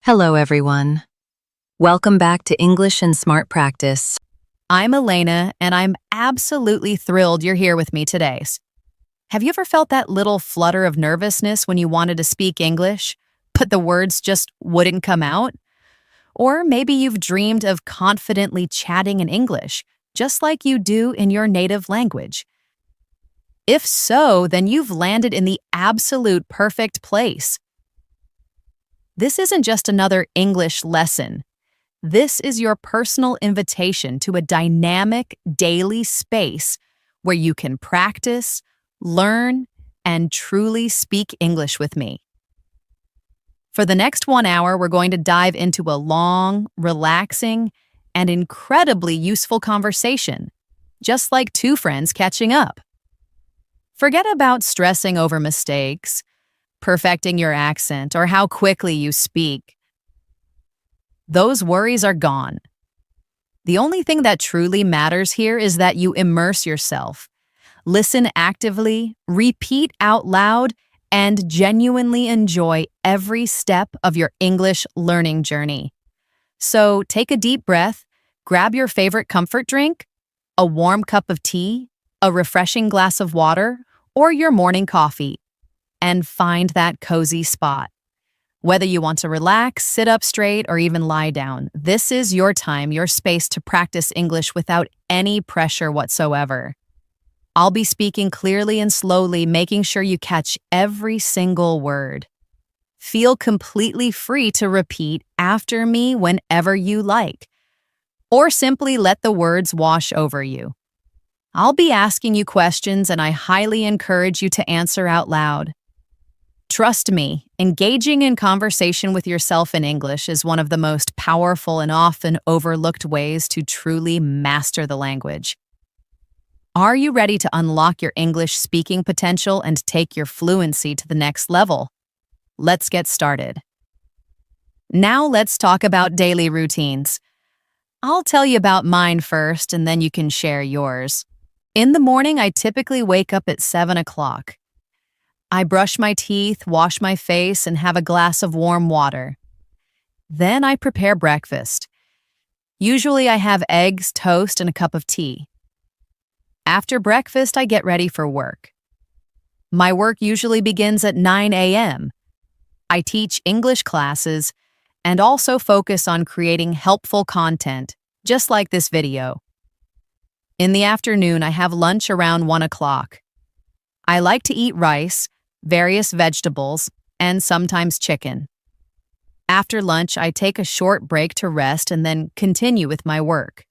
Hello, everyone. Welcome back to English and Smart Practice. I'm Elena, and I'm absolutely thrilled you're here with me today. Have you ever felt that little flutter of nervousness when you wanted to speak English, but the words just wouldn't come out? Or maybe you've dreamed of confidently chatting in English, just like you do in your native language. If so, then you've landed in the absolute perfect place. This isn't just another English lesson. This is your personal invitation to a dynamic daily space where you can practice, learn, and truly speak English with me. For the next 1 hour, we're going to dive into a long, relaxing, and incredibly useful conversation, just like two friends catching up. Forget about stressing over mistakes, perfecting your accent, or how quickly you speak. Those worries are gone. The only thing that truly matters here is that you immerse yourself, listen actively, repeat out loud, and genuinely enjoy every step of your English learning journey. So take a deep breath, grab your favorite comfort drink, a warm cup of tea, a refreshing glass of water, or your morning coffee, and find that cozy spot. Whether you want to relax, sit up straight, or even lie down, this is your time, your space to practice English without any pressure whatsoever. I'll be speaking clearly and slowly, making sure you catch every single word. Feel completely free to repeat after me whenever you like, or simply let the words wash over you. I'll be asking you questions, and I highly encourage you to answer out loud. Trust me, engaging in conversation with yourself in English is one of the most powerful and often overlooked ways to truly master the language. Are you ready to unlock your English speaking potential and take your fluency to the next level? Let's get started. Now let's talk about daily routines. I'll tell you about mine first, and then you can share yours. In the morning, I typically wake up at 7 o'clock. I brush my teeth, wash my face, and have a glass of warm water. Then I prepare breakfast. Usually I have eggs, toast, and a cup of tea. After breakfast, I get ready for work. My work usually begins at 9 a.m. I teach English classes and also focus on creating helpful content, just like this video. In the afternoon, I have lunch around 1 o'clock. I like to eat rice, various vegetables, and sometimes chicken. After lunch, I take a short break to rest and then continue with my work.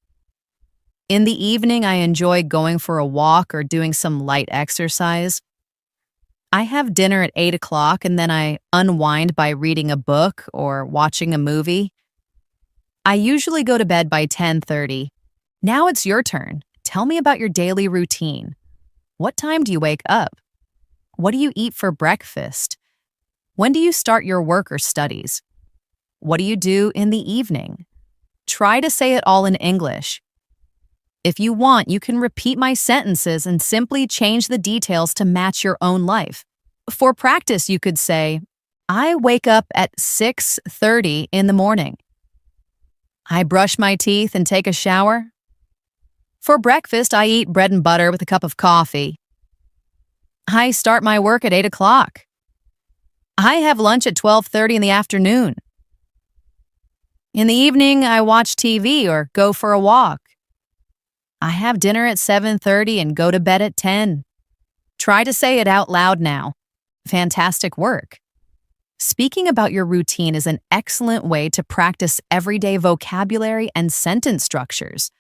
In the evening, I enjoy going for a walk or doing some light exercise. I have dinner at 8 o'clock, and then I unwind by reading a book or watching a movie. I usually go to bed by 10:30. Now it's your turn. Tell me about your daily routine. What time do you wake up? What do you eat for breakfast? When do you start your work or studies? What do you do in the evening? Try to say it all in English. If you want, you can repeat my sentences and simply change the details to match your own life. For practice, you could say, I wake up at 6:30 in the morning. I brush my teeth and take a shower. For breakfast, I eat bread and butter with a cup of coffee. I start my work at 8 o'clock. I have lunch at 12:30 in the afternoon. In the evening, I watch TV or go for a walk. I have dinner at 7:30 and go to bed at 10. Try to say it out loud now. Fantastic work. Speaking about your routine is an excellent way to practice everyday vocabulary and sentence structures.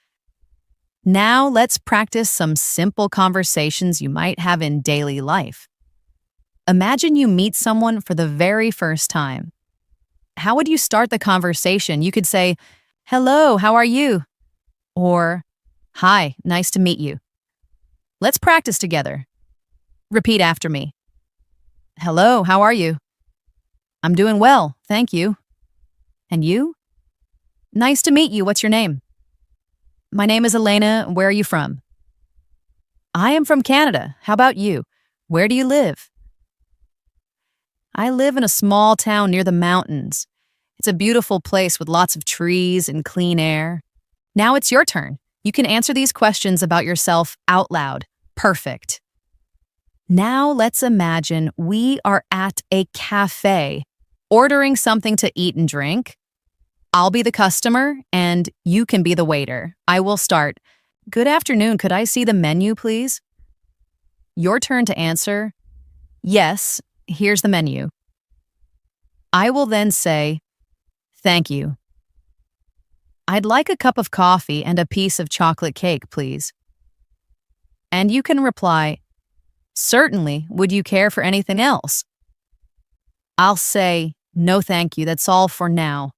Now let's practice some simple conversations you might have in daily life. Imagine you meet someone for the very first time. How would you start the conversation? You could say, "Hello, how are you?" Or, "Hi, nice to meet you." Let's practice together. Repeat after me. "Hello, how are you?" "I'm doing well, thank you." "And you?" "Nice to meet you. What's your name?" "My name is Elena. Where are you from?" "I am from Canada. How about you? Where do you live?" "I live in a small town near the mountains. It's a beautiful place with lots of trees and clean air. Now it's your turn. You can answer these questions about yourself out loud. Perfect. Now let's imagine we are at a cafe, ordering something to eat and drink. I'll be the customer and you can be the waiter. I will start. Good afternoon, could I see the menu, please? Your turn to answer. Yes, here's the menu. I will then say, thank you. I'd like a cup of coffee and a piece of chocolate cake, please. And you can reply, certainly, would you care for anything else? I'll say, no thank you, that's all for now.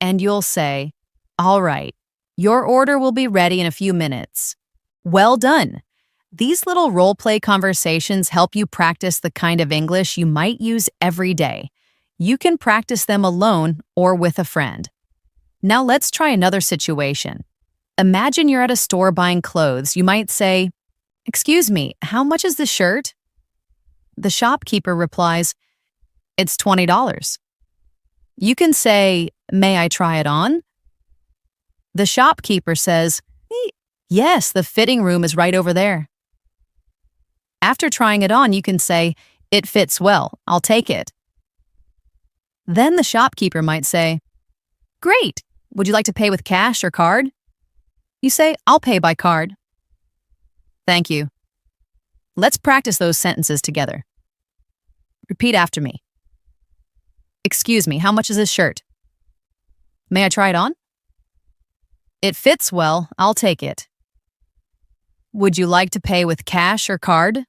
And you'll say, all right, your order will be ready in a few minutes. Well done. These little role-play conversations help you practice the kind of English you might use every day. You can practice them alone or with a friend. Now let's try another situation. Imagine you're at a store buying clothes. You might say, excuse me, how much is this shirt? The shopkeeper replies, it's $20. You can say, may I try it on? The shopkeeper says, yes, the fitting room is right over there. After trying it on, you can say, it fits well, I'll take it. Then the shopkeeper might say, great, would you like to pay with cash or card? You say, I'll pay by card. Thank you. Let's practice those sentences together. Repeat after me. Excuse me, how much is this shirt? May I try it on? It fits well, I'll take it. Would you like to pay with cash or card?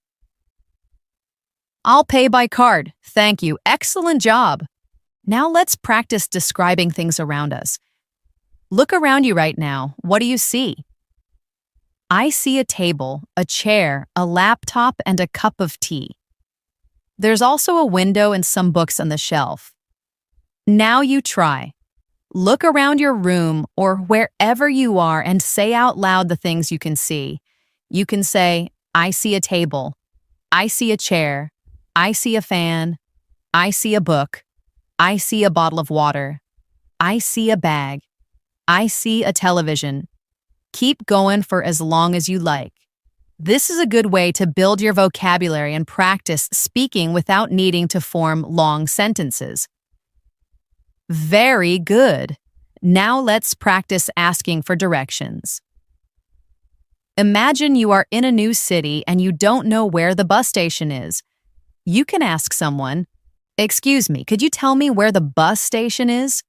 I'll pay by card. Thank you. Excellent job. Now let's practice describing things around us. Look around you right now. What do you see? I see a table, a chair, a laptop, and a cup of tea. There's also a window and some books on the shelf. Now you try. Look around your room or wherever you are and say out loud the things you can see. You can say, I see a table. I see a chair. I see a fan. I see a book. I see a bottle of water. I see a bag. I see a television. Keep going for as long as you like. This is a good way to build your vocabulary and practice speaking without needing to form long sentences. Very good. Now let's practice asking for directions. Imagine you are in a new city and you don't know where the bus station is. You can ask someone, excuse me, could you tell me where the bus station is?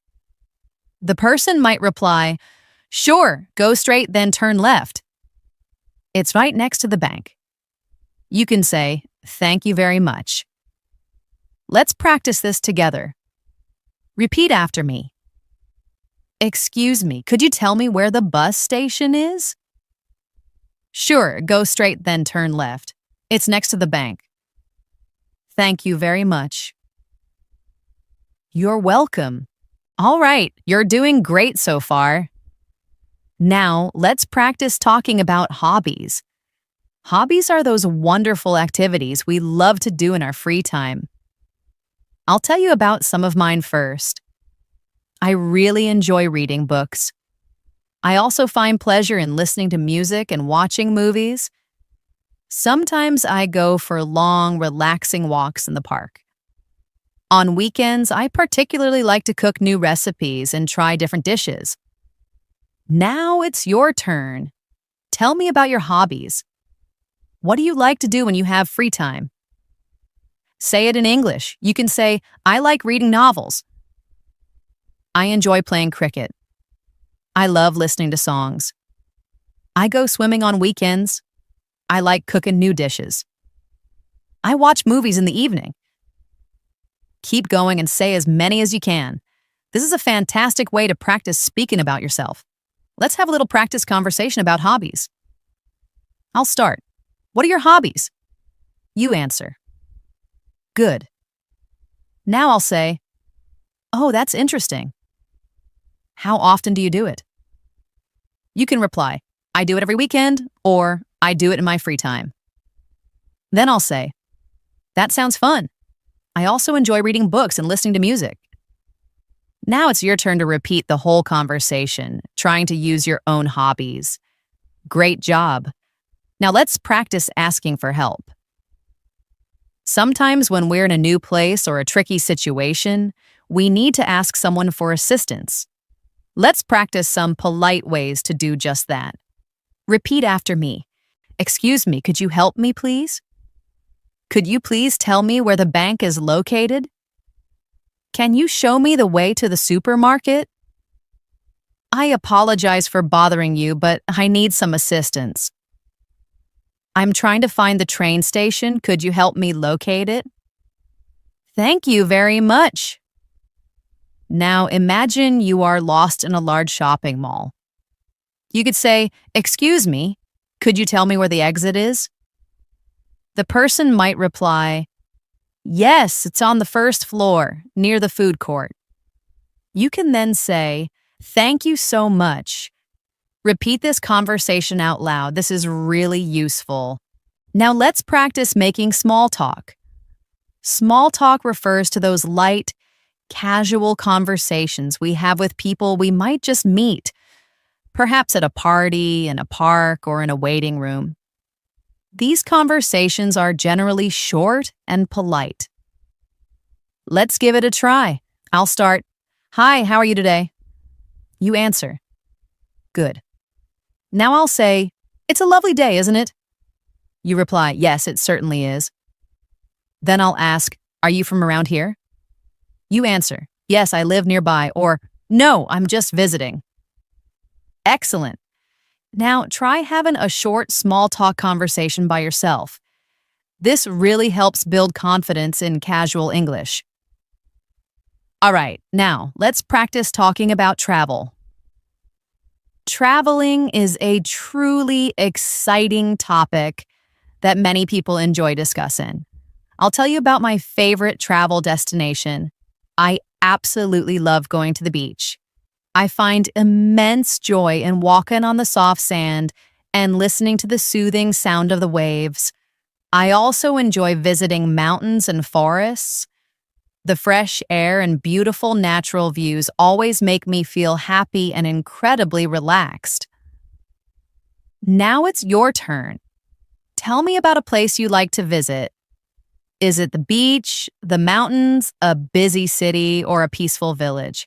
The person might reply, sure, go straight, then turn left. It's right next to the bank. You can say, thank you very much. Let's practice this together. Repeat after me. Excuse me, could you tell me where the bus station is? Sure, go straight, then turn left. It's next to the bank. Thank you very much. You're welcome. All right, you're doing great so far. Now, let's practice talking about hobbies. Hobbies are those wonderful activities we love to do in our free time. I'll tell you about some of mine first. I really enjoy reading books. I also find pleasure in listening to music and watching movies. Sometimes I go for long, relaxing walks in the park. On weekends, I particularly like to cook new recipes and try different dishes. Now it's your turn. Tell me about your hobbies. What do you like to do when you have free time? Say it in English. You can say, I like reading novels. I enjoy playing cricket. I love listening to songs. I go swimming on weekends. I like cooking new dishes. I watch movies in the evening. Keep going and say as many as you can. This is a fantastic way to practice speaking about yourself. Let's have a little practice conversation about hobbies. I'll start. What are your hobbies? You answer. Good. Now I'll say, oh, that's interesting. How often do you do it? You can reply, I do it every weekend, or I do it in my free time. Then I'll say, that sounds fun. I also enjoy reading books and listening to music. Now it's your turn to repeat the whole conversation, trying to use your own hobbies. Great job. Now let's practice asking for help. Sometimes when we're in a new place or a tricky situation, we need to ask someone for assistance. Let's practice some polite ways to do just that. Repeat after me. Excuse me, could you help me, please? Could you please tell me where the bank is located? Can you show me the way to the supermarket? I apologize for bothering you, but I need some assistance. I'm trying to find the train station. Could you help me locate it? Thank you very much. Now imagine you are lost in a large shopping mall. You could say, "Excuse me, could you tell me where the exit is?" The person might reply, "Yes, it's on the first floor, near the food court." You can then say, "Thank you so much." Repeat this conversation out loud. This is really useful. Now let's practice making small talk. Small talk refers to those light, casual conversations we have with people we might just meet, perhaps at a party, in a park, or in a waiting room. These conversations are generally short and polite. Let's give it a try. I'll start, "Hi, how are you today?" You answer, "Good." Now I'll say, "It's a lovely day, isn't it?" You reply, "Yes, it certainly is." Then I'll ask, "Are you from around here?" You answer, "Yes, I live nearby," or "No, I'm just visiting." Excellent. Now try having a short, small talk conversation by yourself. This really helps build confidence in casual English. All right, now let's practice talking about travel. Traveling is a truly exciting topic that many people enjoy discussing. I'll tell you about my favorite travel destination. I absolutely love going to the beach. I find immense joy in walking on the soft sand and listening to the soothing sound of the waves. I also enjoy visiting mountains and forests. The fresh air and beautiful natural views always make me feel happy and incredibly relaxed. Now it's your turn. Tell me about a place you like to visit. Is it the beach, the mountains, a busy city, or a peaceful village?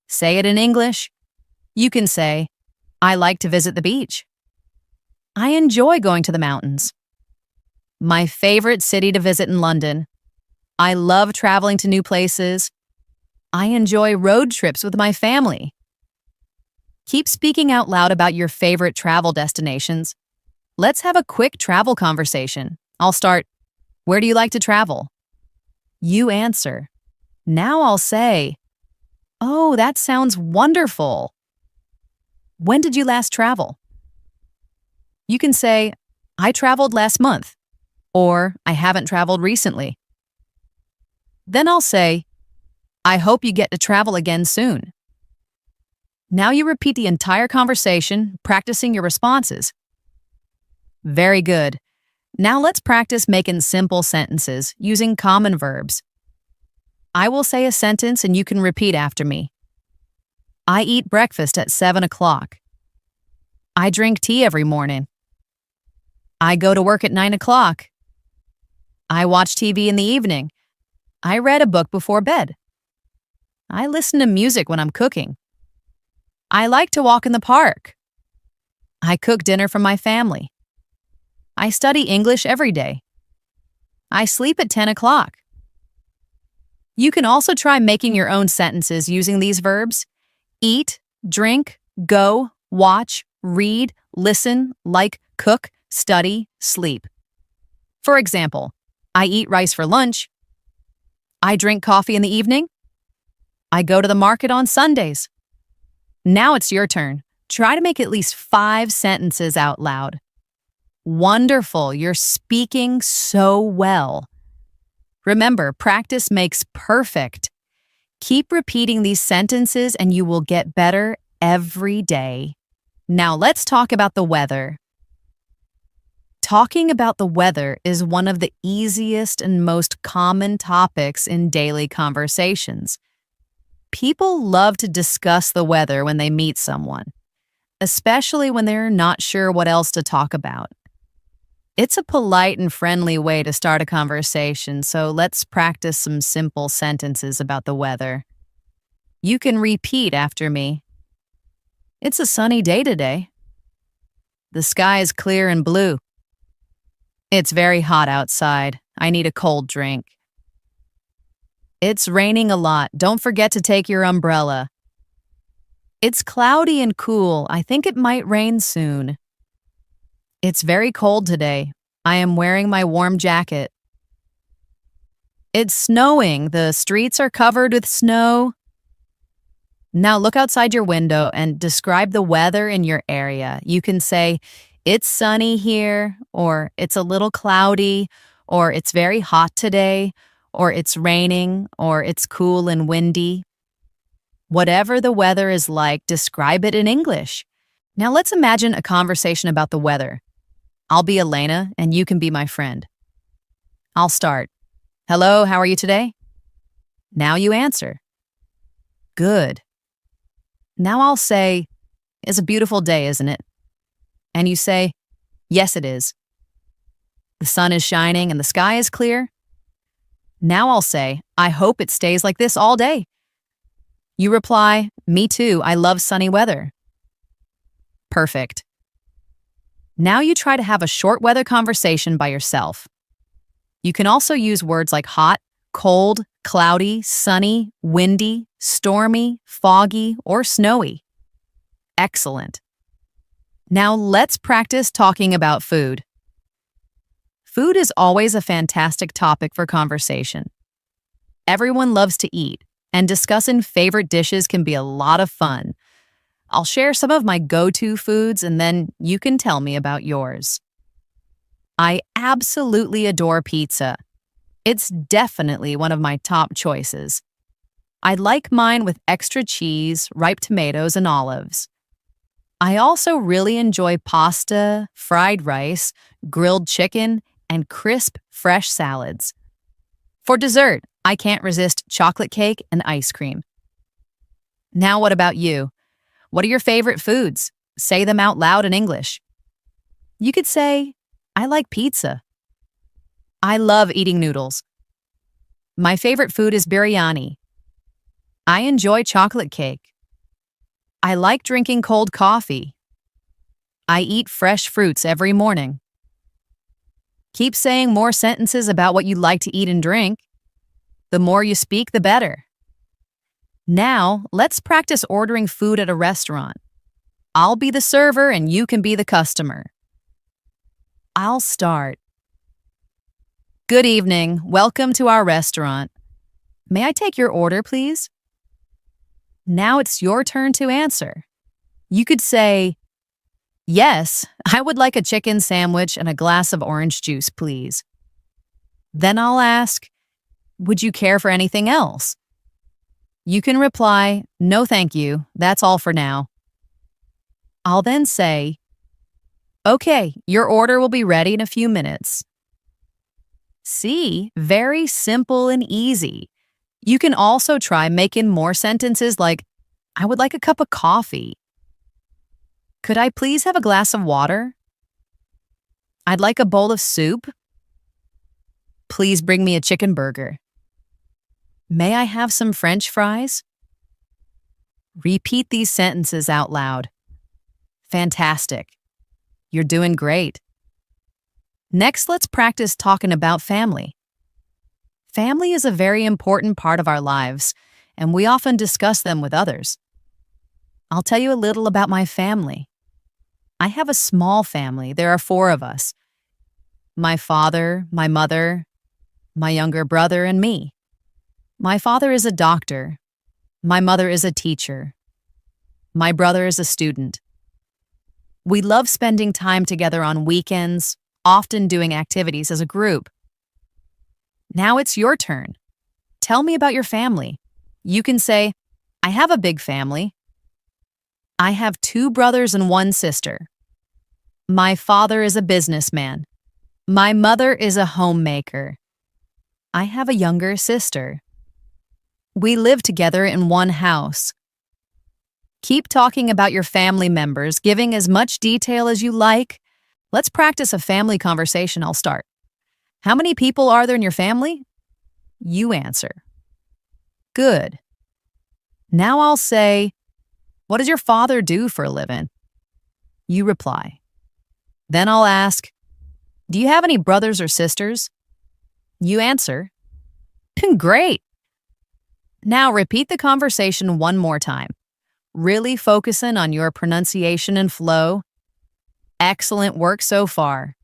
Say it in English. You can say, "I like to visit the beach." "I enjoy going to the mountains." "My favorite city to visit in London." "I love traveling to new places." "I enjoy road trips with my family." Keep speaking out loud about your favorite travel destinations. Let's have a quick travel conversation. I'll start, "Where do you like to travel?" You answer. Now I'll say, "Oh, that sounds wonderful." "When did you last travel?" You can say, "I traveled last month," or "I haven't traveled recently." Then I'll say, "I hope you get to travel again soon." Now you repeat the entire conversation, practicing your responses. Very good. Now let's practice making simple sentences using common verbs. I will say a sentence and you can repeat after me. I eat breakfast at 7 o'clock. I drink tea every morning. I go to work at 9 o'clock. I watch TV in the evening. I read a book before bed. I listen to music when I'm cooking. I like to walk in the park. I cook dinner for my family. I study English every day. I sleep at 10 o'clock. You can also try making your own sentences using these verbs: eat, drink, go, watch, read, listen, like, cook, study, sleep. For example, I eat rice for lunch. I drink coffee in the evening. I go to the market on Sundays. Now it's your turn. Try to make at least 5 sentences out loud. Wonderful, you're speaking so well. Remember, practice makes perfect. Keep repeating these sentences and you will get better every day. Now let's talk about the weather. Talking about the weather is one of the easiest and most common topics in daily conversations. People love to discuss the weather when they meet someone, especially when they're not sure what else to talk about. It's a polite and friendly way to start a conversation, so let's practice some simple sentences about the weather. You can repeat after me. It's a sunny day today. The sky is clear and blue. It's very hot outside. I need a cold drink. It's raining a lot. Don't forget to take your umbrella. It's cloudy and cool. I think it might rain soon. It's very cold today. I am wearing my warm jacket. It's snowing. The streets are covered with snow. Now look outside your window and describe the weather in your area. You can say, it's sunny here, or it's a little cloudy, or it's very hot today, or it's raining, or it's cool and windy. Whatever the weather is like, describe it in English. Now let's imagine a conversation about the weather. I'll be Elena, and you can be my friend. I'll start. Hello, how are you today? Now you answer. Good. Now I'll say, it's a beautiful day, isn't it? And you say, yes, it is. The sun is shining and the sky is clear. Now I'll say, I hope it stays like this all day. You reply, me too, I love sunny weather. Perfect. Now you try to have a short weather conversation by yourself. You can also use words like hot, cold, cloudy, sunny, windy, stormy, foggy, or snowy. Excellent. Now let's practice talking about food. Food is always a fantastic topic for conversation. Everyone loves to eat, and discussing favorite dishes can be a lot of fun. I'll share some of my go-to foods, and then you can tell me about yours. I absolutely adore pizza. It's definitely one of my top choices. I like mine with extra cheese, ripe tomatoes, and olives. I also really enjoy pasta, fried rice, grilled chicken, and crisp, fresh salads. For dessert, I can't resist chocolate cake and ice cream. Now what about you? What are your favorite foods? Say them out loud in English. You could say, I like pizza. I love eating noodles. My favorite food is biryani. I enjoy chocolate cake. I like drinking cold coffee. I eat fresh fruits every morning. Keep saying more sentences about what you like to eat and drink. The more you speak, the better. Now, let's practice ordering food at a restaurant. I'll be the server and you can be the customer. I'll start. Good evening. Welcome to our restaurant. May I take your order, please? Now it's your turn to answer. You could say, yes, I would like a chicken sandwich and a glass of orange juice, please. Then I'll ask, would you care for anything else? You can reply, no thank you, that's all for now. I'll then say, okay, your order will be ready in a few minutes. See, very simple and easy. You can also try making more sentences like, I would like a cup of coffee. Could I please have a glass of water? I'd like a bowl of soup. Please bring me a chicken burger. May I have some French fries? Repeat these sentences out loud. Fantastic. You're doing great. Next, let's practice talking about family. Family is a very important part of our lives, and we often discuss them with others. I'll tell you a little about my family. I have a small family. There are 4 of us. My father, my mother, my younger brother, and me. My father is a doctor. My mother is a teacher. My brother is a student. We love spending time together on weekends, often doing activities as a group. Now it's your turn. Tell me about your family. You can say, I have a big family. I have 2 brothers and 1 sister. My father is a businessman. My mother is a homemaker. I have a younger sister. We live together in one house. Keep talking about your family members, giving as much detail as you like. Let's practice a family conversation. I'll start. How many people are there in your family? You answer. Good. Now I'll say, what does your father do for a living? You reply. Then I'll ask, do you have any brothers or sisters? You answer. Great. Now repeat the conversation one more time, really focusing on your pronunciation and flow. Excellent work so far.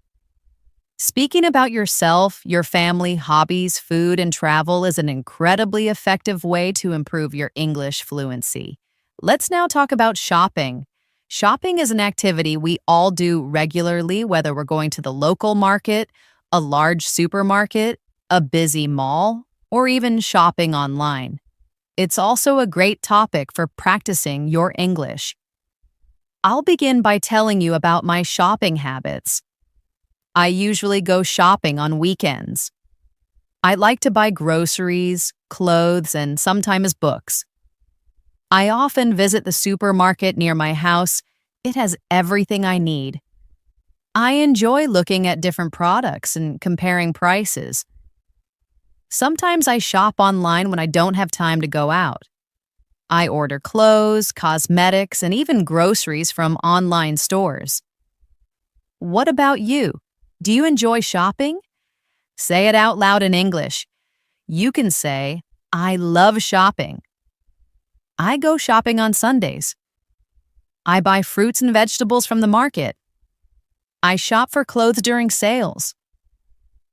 Speaking about yourself, your family, hobbies, food, and travel is an incredibly effective way to improve your English fluency. Let's now talk about shopping. Shopping is an activity we all do regularly, whether we're going to the local market, a large supermarket, a busy mall, or even shopping online. It's also a great topic for practicing your English. I'll begin by telling you about my shopping habits. I usually go shopping on weekends. I like to buy groceries, clothes, and sometimes books. I often visit the supermarket near my house. It has everything I need. I enjoy looking at different products and comparing prices. Sometimes I shop online when I don't have time to go out. I order clothes, cosmetics, and even groceries from online stores. What about you? Do you enjoy shopping? Say it out loud in English. You can say, I love shopping. I go shopping on Sundays. I buy fruits and vegetables from the market. I shop for clothes during sales.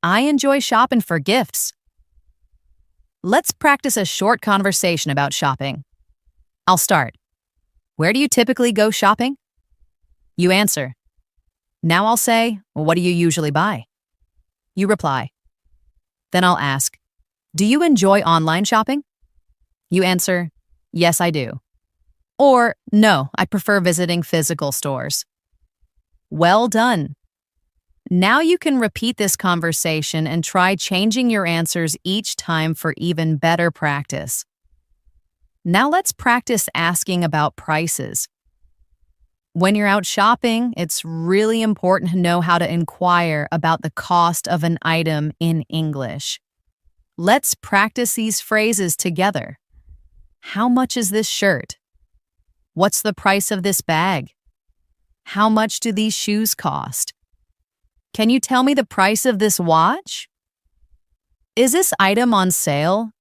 I enjoy shopping for gifts. Let's practice a short conversation about shopping. I'll start. Where do you typically go shopping? You answer. Now I'll say, what do you usually buy? You reply. Then I'll ask, do you enjoy online shopping? You answer, yes, I do. Or, no, I prefer visiting physical stores. Well done. Now you can repeat this conversation and try changing your answers each time for even better practice. Now let's practice asking about prices. When you're out shopping, it's really important to know how to inquire about the cost of an item in English. Let's practice these phrases together. How much is this shirt? What's the price of this bag? How much do these shoes cost? Can you tell me the price of this watch? Is this item on sale?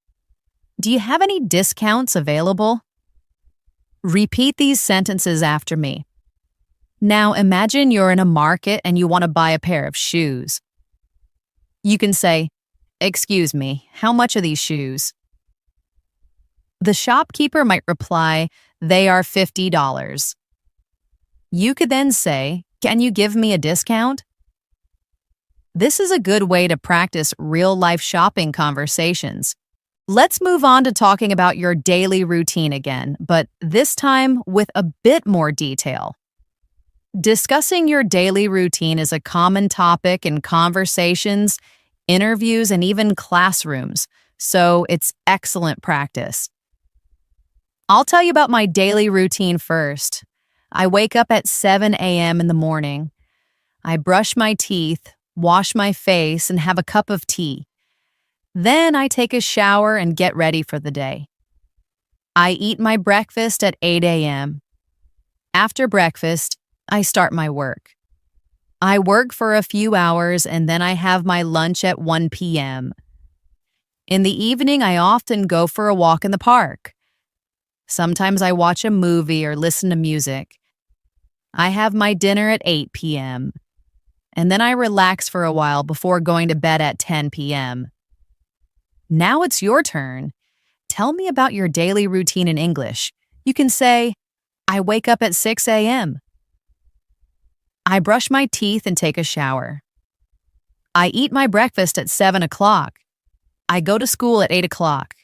Do you have any discounts available? Repeat these sentences after me. Now imagine you're in a market and you want to buy a pair of shoes. You can say, excuse me, how much are these shoes? The shopkeeper might reply, they are $50. You could then say, can you give me a discount? This is a good way to practice real-life shopping conversations. Let's move on to talking about your daily routine again, but this time with a bit more detail. Discussing your daily routine is a common topic in conversations, interviews, and even classrooms, so it's excellent practice. I'll tell you about my daily routine first. I wake up at 7 a.m. in the morning. I brush my teeth, wash my face, and have a cup of tea. Then I take a shower and get ready for the day. I eat my breakfast at 8 a.m. After breakfast, I start my work. I work for a few hours and then I have my lunch at 1 p.m. In the evening, I often go for a walk in the park. Sometimes I watch a movie or listen to music. I have my dinner at 8 p.m. and then I relax for a while before going to bed at 10 p.m. Now it's your turn. Tell me about your daily routine in English. You can say, I wake up at 6 a.m. I brush my teeth and take a shower. I eat my breakfast at 7 o'clock. I go to school at 8 o'clock.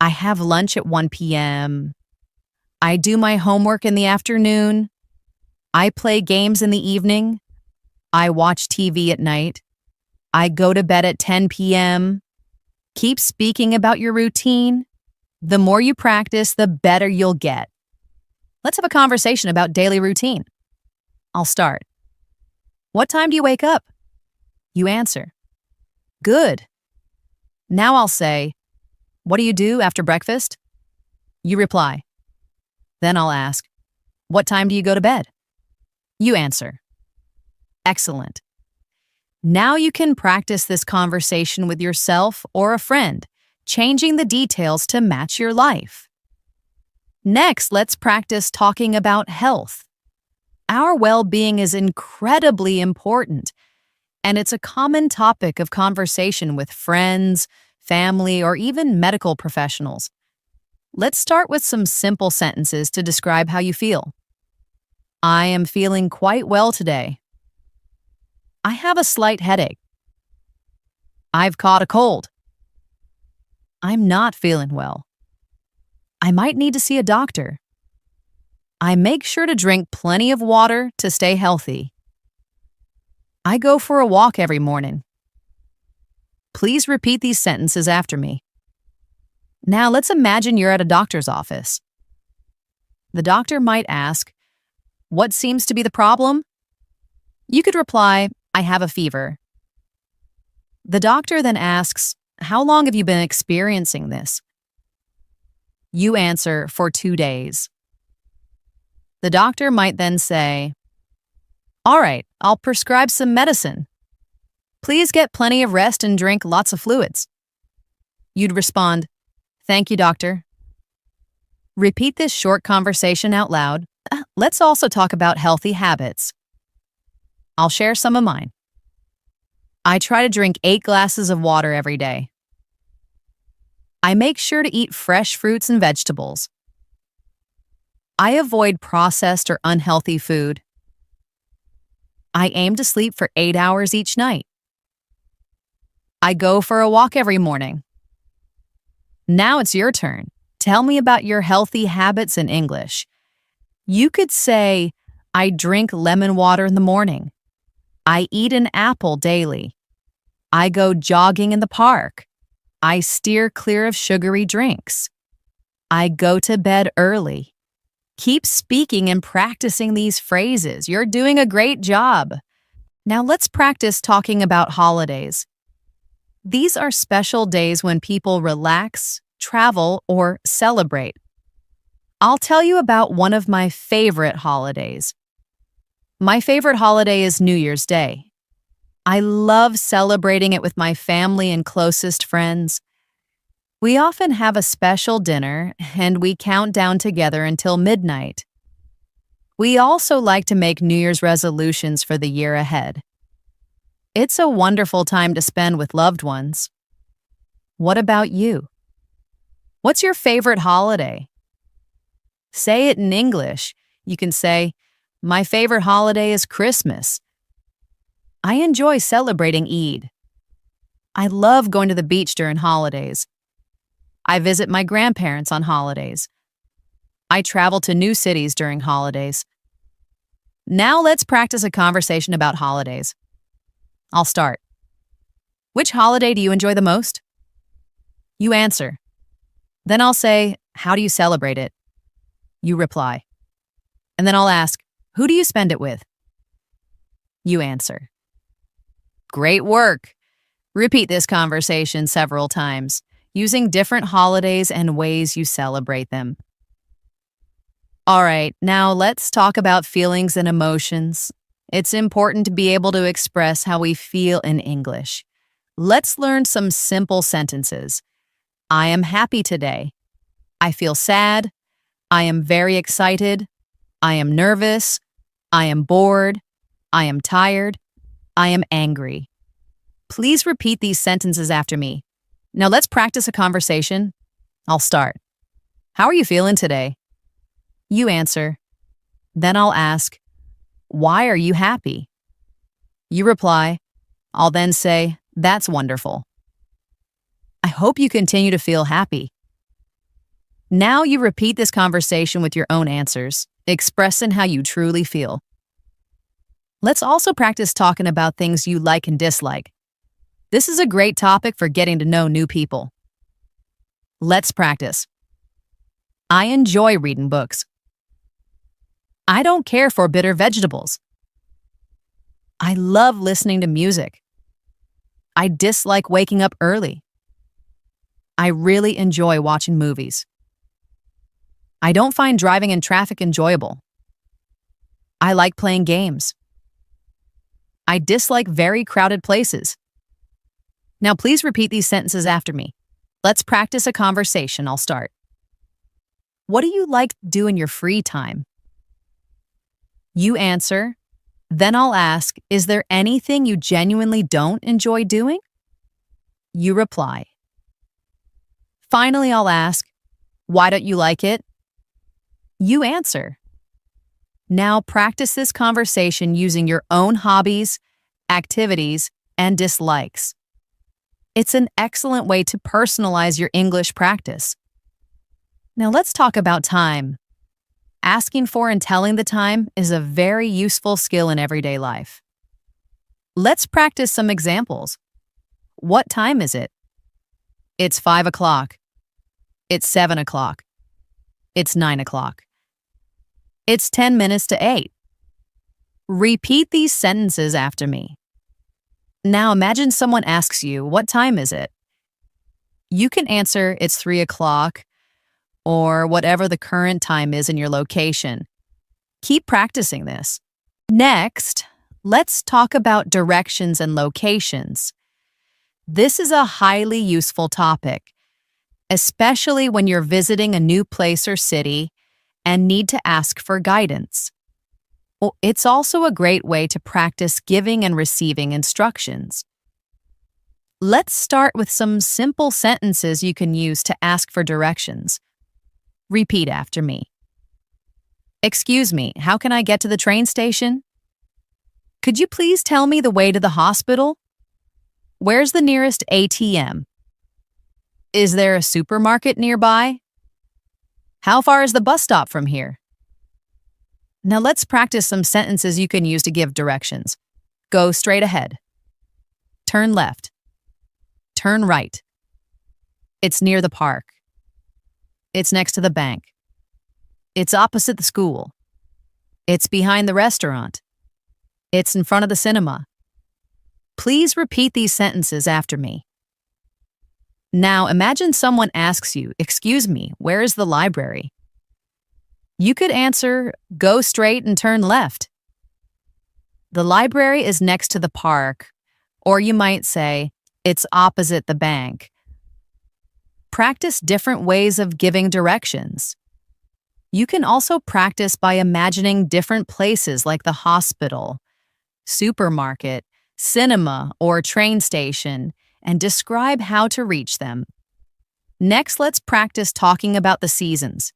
I have lunch at 1 p.m. I do my homework in the afternoon. I play games in the evening. I watch TV at night. I go to bed at 10 p.m. Keep speaking about your routine. The more you practice, the better you'll get. Let's have a conversation about daily routine. I'll start. What time do you wake up? You answer. Good. Now I'll say, what do you do after breakfast? You reply. Then I'll ask, what time do you go to bed? You answer. Excellent. Now you can practice this conversation with yourself or a friend, changing the details to match your life. Next, let's practice talking about health. Our well-being is incredibly important, and it's a common topic of conversation with friends, family, or even medical professionals. Let's start with some simple sentences to describe how you feel. I am feeling quite well today. I have a slight headache. I've caught a cold. I'm not feeling well. I might need to see a doctor. I make sure to drink plenty of water to stay healthy. I go for a walk every morning. Please repeat these sentences after me. Now let's imagine you're at a doctor's office. The doctor might ask, what seems to be the problem? You could reply, I have a fever. The doctor then asks, how long have you been experiencing this? You answer, for 2 days. The doctor might then say, all right, I'll prescribe some medicine. Please get plenty of rest and drink lots of fluids. You'd respond, thank you, doctor. Repeat this short conversation out loud. Let's also talk about healthy habits. I'll share some of mine. I try to drink 8 glasses of water every day. I make sure to eat fresh fruits and vegetables. I avoid processed or unhealthy food. I aim to sleep for 8 hours each night. I go for a walk every morning. Now it's your turn. Tell me about your healthy habits in English. You could say, I drink lemon water in the morning. I eat an apple daily. I go jogging in the park. I steer clear of sugary drinks. I go to bed early. Keep speaking and practicing these phrases. You're doing a great job. Now let's practice talking about holidays. These are special days when people relax, travel, or celebrate. I'll tell you about one of my favorite holidays. My favorite holiday is New Year's Day. I love celebrating it with my family and closest friends. We often have a special dinner, and we count down together until midnight. We also like to make New Year's resolutions for the year ahead. It's a wonderful time to spend with loved ones. What about you? What's your favorite holiday? Say it in English. You can say, my favorite holiday is Christmas. I enjoy celebrating Eid. I love going to the beach during holidays. I visit my grandparents on holidays. I travel to new cities during holidays. Now let's practice a conversation about holidays. I'll start. Which holiday do you enjoy the most? You answer. Then I'll say, how do you celebrate it? You reply. And then I'll ask, who do you spend it with? You answer. Great work. Repeat this conversation several times, using different holidays and ways you celebrate them. All right, now let's talk about feelings and emotions. It's important to be able to express how we feel in English. Let's learn some simple sentences. I am happy today. I feel sad. I am very excited. I am nervous. I am bored. I am tired. I am angry. Please repeat these sentences after me. Now let's practice a conversation. I'll start. How are you feeling today? You answer. Then I'll ask, why are you happy? You reply. I'll then say, that's wonderful. I hope you continue to feel happy. Now you repeat this conversation with your own answers, expressing how you truly feel. Let's also practice talking about things you like and dislike. This is a great topic for getting to know new people. Let's practice. I enjoy reading books. I don't care for bitter vegetables. I love listening to music. I dislike waking up early. I really enjoy watching movies. I don't find driving in traffic enjoyable. I like playing games. I dislike very crowded places. Now, please repeat these sentences after me. Let's practice a conversation. I'll start. What do you like to do in your free time? You answer. Then I'll ask, is there anything you genuinely don't enjoy doing? You reply. Finally, I'll ask, why don't you like it? You answer. Now practice this conversation using your own hobbies, activities, and dislikes. It's an excellent way to personalize your English practice. Now let's talk about time. Asking for and telling the time is a very useful skill in everyday life. Let's practice some examples. What time is it? It's 5 o'clock. It's 7 o'clock. It's 9 o'clock. It's 10 minutes to 8. Repeat these sentences after me. Now imagine someone asks you, what time is it? You can answer, it's 3 o'clock, or whatever the current time is in your location. Keep practicing this. Next, let's talk about directions and locations. This is a highly useful topic, especially when you're visiting a new place or city and need to ask for guidance. Well, it's also a great way to practice giving and receiving instructions. Let's start with some simple sentences you can use to ask for directions. Repeat after me. Excuse me, how can I get to the train station? Could you please tell me the way to the hospital? Where's the nearest ATM? Is there a supermarket nearby? How far is the bus stop from here? Now let's practice some sentences you can use to give directions. Go straight ahead. Turn left. Turn right. It's near the park. It's next to the bank. It's opposite the school. It's behind the restaurant. It's in front of the cinema. Please repeat these sentences after me. Now imagine someone asks you, excuse me, where is the library? You could answer, go straight and turn left. The library is next to the park, or you might say, it's opposite the bank. Practice different ways of giving directions. You can also practice by imagining different places like the hospital, supermarket, cinema, or train station, and describe how to reach them. Next, let's practice talking about the seasons.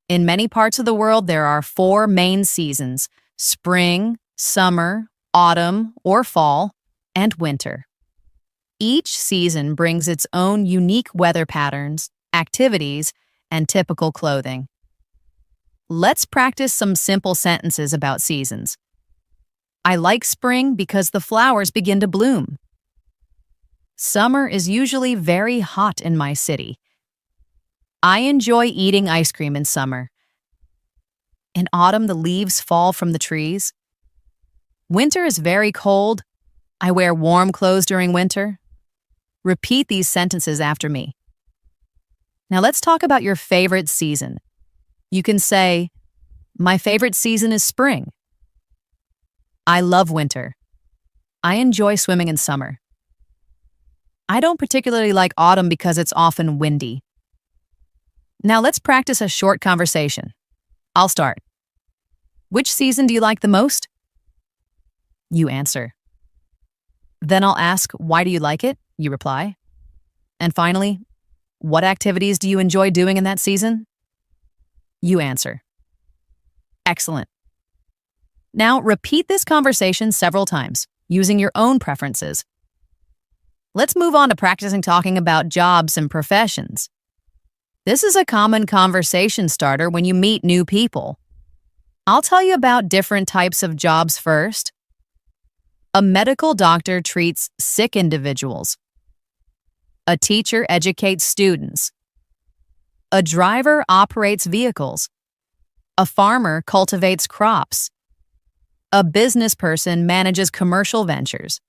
In many parts of the world, there are 4 main seasons: spring, summer, autumn or fall, and winter. Each season brings its own unique weather patterns, activities, and typical clothing. Let's practice some simple sentences about seasons. I like spring because the flowers begin to bloom. Summer is usually very hot in my city. I enjoy eating ice cream in summer. In autumn, the leaves fall from the trees. Winter is very cold. I wear warm clothes during winter. Repeat these sentences after me. Now let's talk about your favorite season. You can say, my favorite season is spring. I love winter. I enjoy swimming in summer. I don't particularly like autumn because it's often windy. Now let's practice a short conversation. I'll start. Which season do you like the most? You answer. Then I'll ask, why do you like it? You reply. And finally, what activities do you enjoy doing in that season? You answer. Excellent. Now repeat this conversation several times, using your own preferences. Let's move on to practicing talking about jobs and professions. This is a common conversation starter when you meet new people. I'll tell you about different types of jobs first. A medical doctor treats sick individuals. A teacher educates students. A driver operates vehicles. A farmer cultivates crops. A business person manages commercial ventures.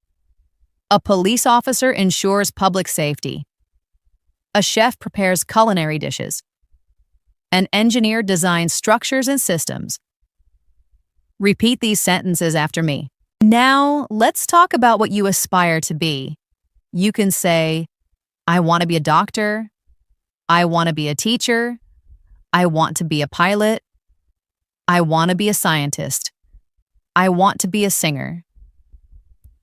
A police officer ensures public safety. A chef prepares culinary dishes. An engineer designs structures and systems. Repeat these sentences after me. Now, let's talk about what you aspire to be. You can say, I want to be a doctor. I want to be a teacher. I want to be a pilot. I want to be a scientist. I want to be a singer.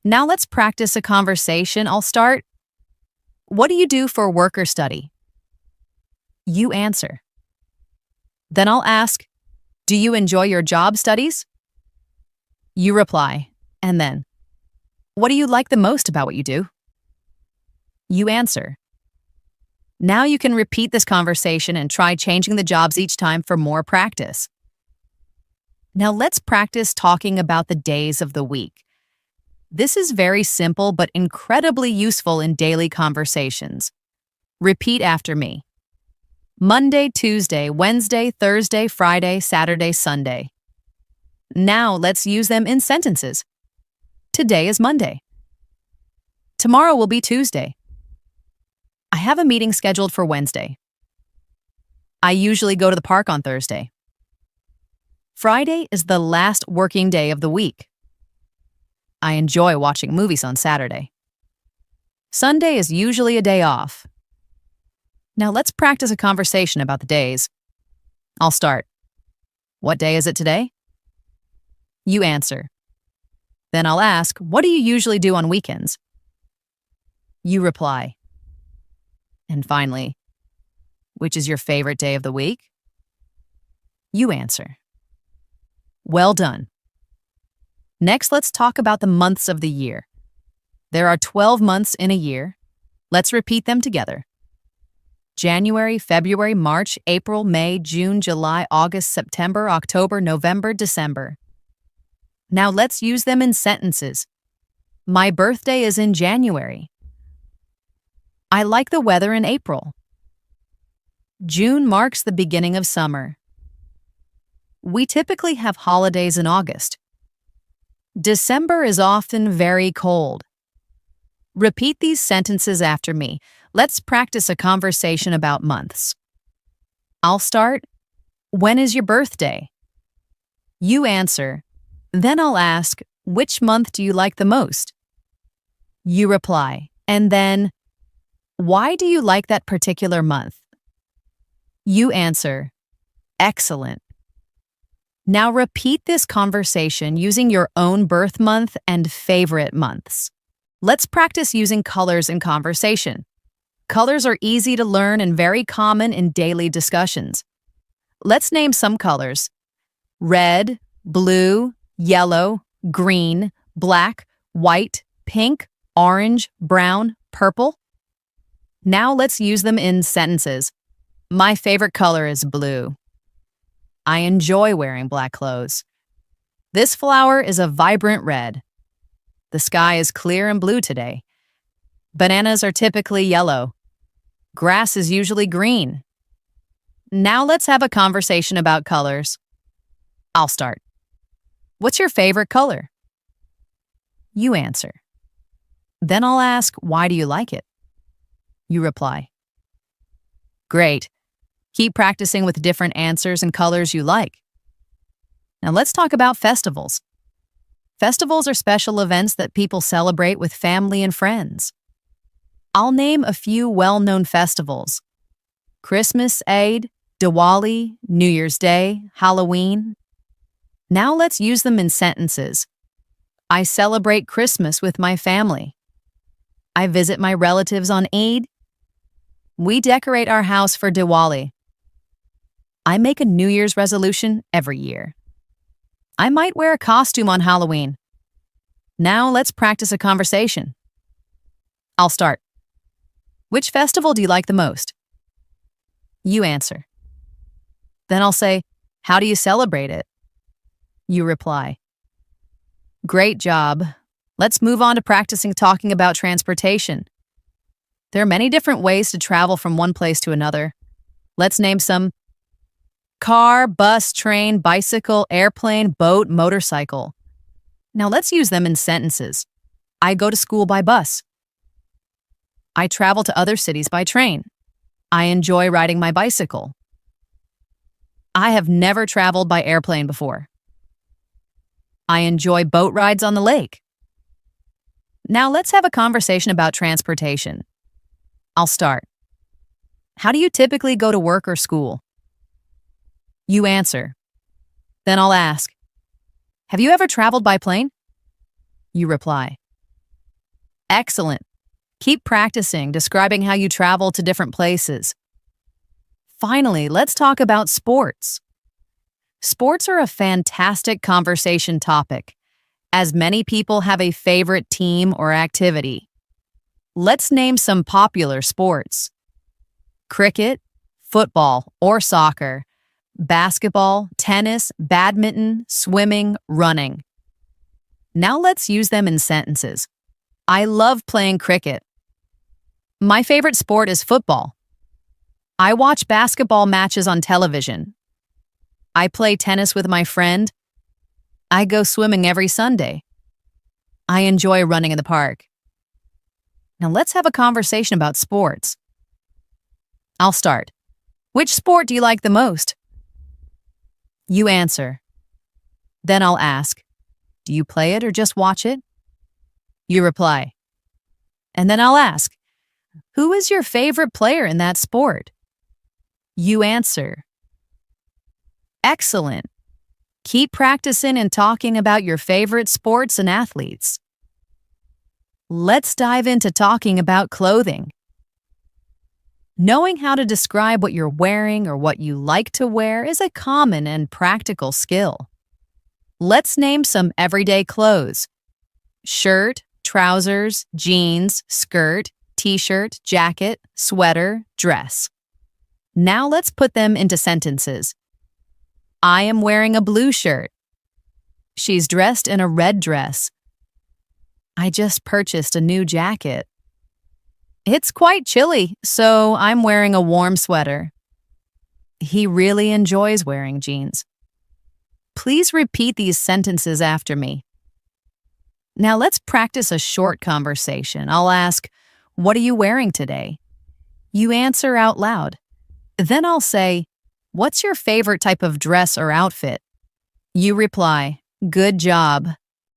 Now let's practice a conversation. I'll start. What do you do for work or study? You answer. Then I'll ask, do you enjoy your job studies? You reply. And then, what do you like the most about what you do? You answer. Now you can repeat this conversation and try changing the jobs each time for more practice. Now let's practice talking about the days of the week. This is very simple but incredibly useful in daily conversations. Repeat after me. Monday, Tuesday, Wednesday, Thursday, Friday, Saturday, Sunday. Now let's use them in sentences. Today is Monday. Tomorrow will be Tuesday. I have a meeting scheduled for Wednesday. I usually go to the park on Thursday. Friday is the last working day of the week. I enjoy watching movies on Saturday. Sunday is usually a day off. Now let's practice a conversation about the days. I'll start. What day is it today? You answer. Then I'll ask, what do you usually do on weekends? You reply. And finally, which is your favorite day of the week? You answer. Well done. Next, let's talk about the months of the year. There are 12 months in a year. Let's repeat them together. January, February, March, April, May, June, July, August, September, October, November, December. Now let's use them in sentences. My birthday is in January. I like the weather in April. June marks the beginning of summer. We typically have holidays in August. December is often very cold. Repeat these sentences after me. Let's practice a conversation about months. I'll start. When is your birthday? You answer. Then I'll ask, which month do you like the most? You reply. And then, why do you like that particular month? You answer. Excellent. Now repeat this conversation using your own birth month and favorite months. Let's practice using colors in conversation. Colors are easy to learn and very common in daily discussions. Let's name some colors. Red, blue, yellow, green, black, white, pink, orange, brown, purple. Now let's use them in sentences. My favorite color is blue. I enjoy wearing black clothes. This flower is a vibrant red. The sky is clear and blue today. Bananas are typically yellow. Grass is usually green. Now let's have a conversation about colors. I'll start. What's your favorite color? You answer. Then I'll ask, why do you like it? You reply. Great. Keep practicing with different answers and colors you like. Now let's talk about festivals. Festivals are special events that people celebrate with family and friends. I'll name a few well-known festivals. Christmas, Eid, Diwali, New Year's Day, Halloween. Now let's use them in sentences. I celebrate Christmas with my family. I visit my relatives on Eid. We decorate our house for Diwali. I make a New Year's resolution every year. I might wear a costume on Halloween. Now let's practice a conversation. I'll start. Which festival do you like the most? You answer. Then I'll say, how do you celebrate it? You reply. Great job. Let's move on to practicing talking about transportation. There are many different ways to travel from one place to another. Let's name some: car, bus, train, bicycle, airplane, boat, motorcycle. Now let's use them in sentences. I go to school by bus. I travel to other cities by train. I enjoy riding my bicycle. I have never traveled by airplane before. I enjoy boat rides on the lake. Now let's have a conversation about transportation. I'll start. How do you typically go to work or school? You answer. Then I'll ask, have you ever traveled by plane? You reply. Excellent. Keep practicing describing how you travel to different places. Finally, let's talk about sports. Sports are a fantastic conversation topic, as many people have a favorite team or activity. Let's name some popular sports: cricket, football or soccer, basketball, tennis, badminton, swimming, running. Now let's use them in sentences. I love playing cricket. My favorite sport is football. I watch basketball matches on television. I play tennis with my friend. I go swimming every Sunday. I enjoy running in the park. Now let's have a conversation about sports. I'll start. Which sport do you like the most? You answer. Then I'll ask, do you play it or just watch it? You reply. And then I'll ask, who is your favorite player in that sport? You answer. Excellent. Keep practicing and talking about your favorite sports and athletes. Let's dive into talking about clothing. Knowing how to describe what you're wearing or what you like to wear is a common and practical skill. Let's name some everyday clothes: shirt, trousers, jeans, skirt, t-shirt, jacket, sweater, dress. Now let's put them into sentences. I am wearing a blue shirt. She's dressed in a red dress. I just purchased a new jacket. It's quite chilly, so I'm wearing a warm sweater. He really enjoys wearing jeans. Please repeat these sentences after me. Now let's practice a short conversation. I'll ask, what are you wearing today? You answer out loud. Then I'll say, what's your favorite type of dress or outfit? You reply, good job.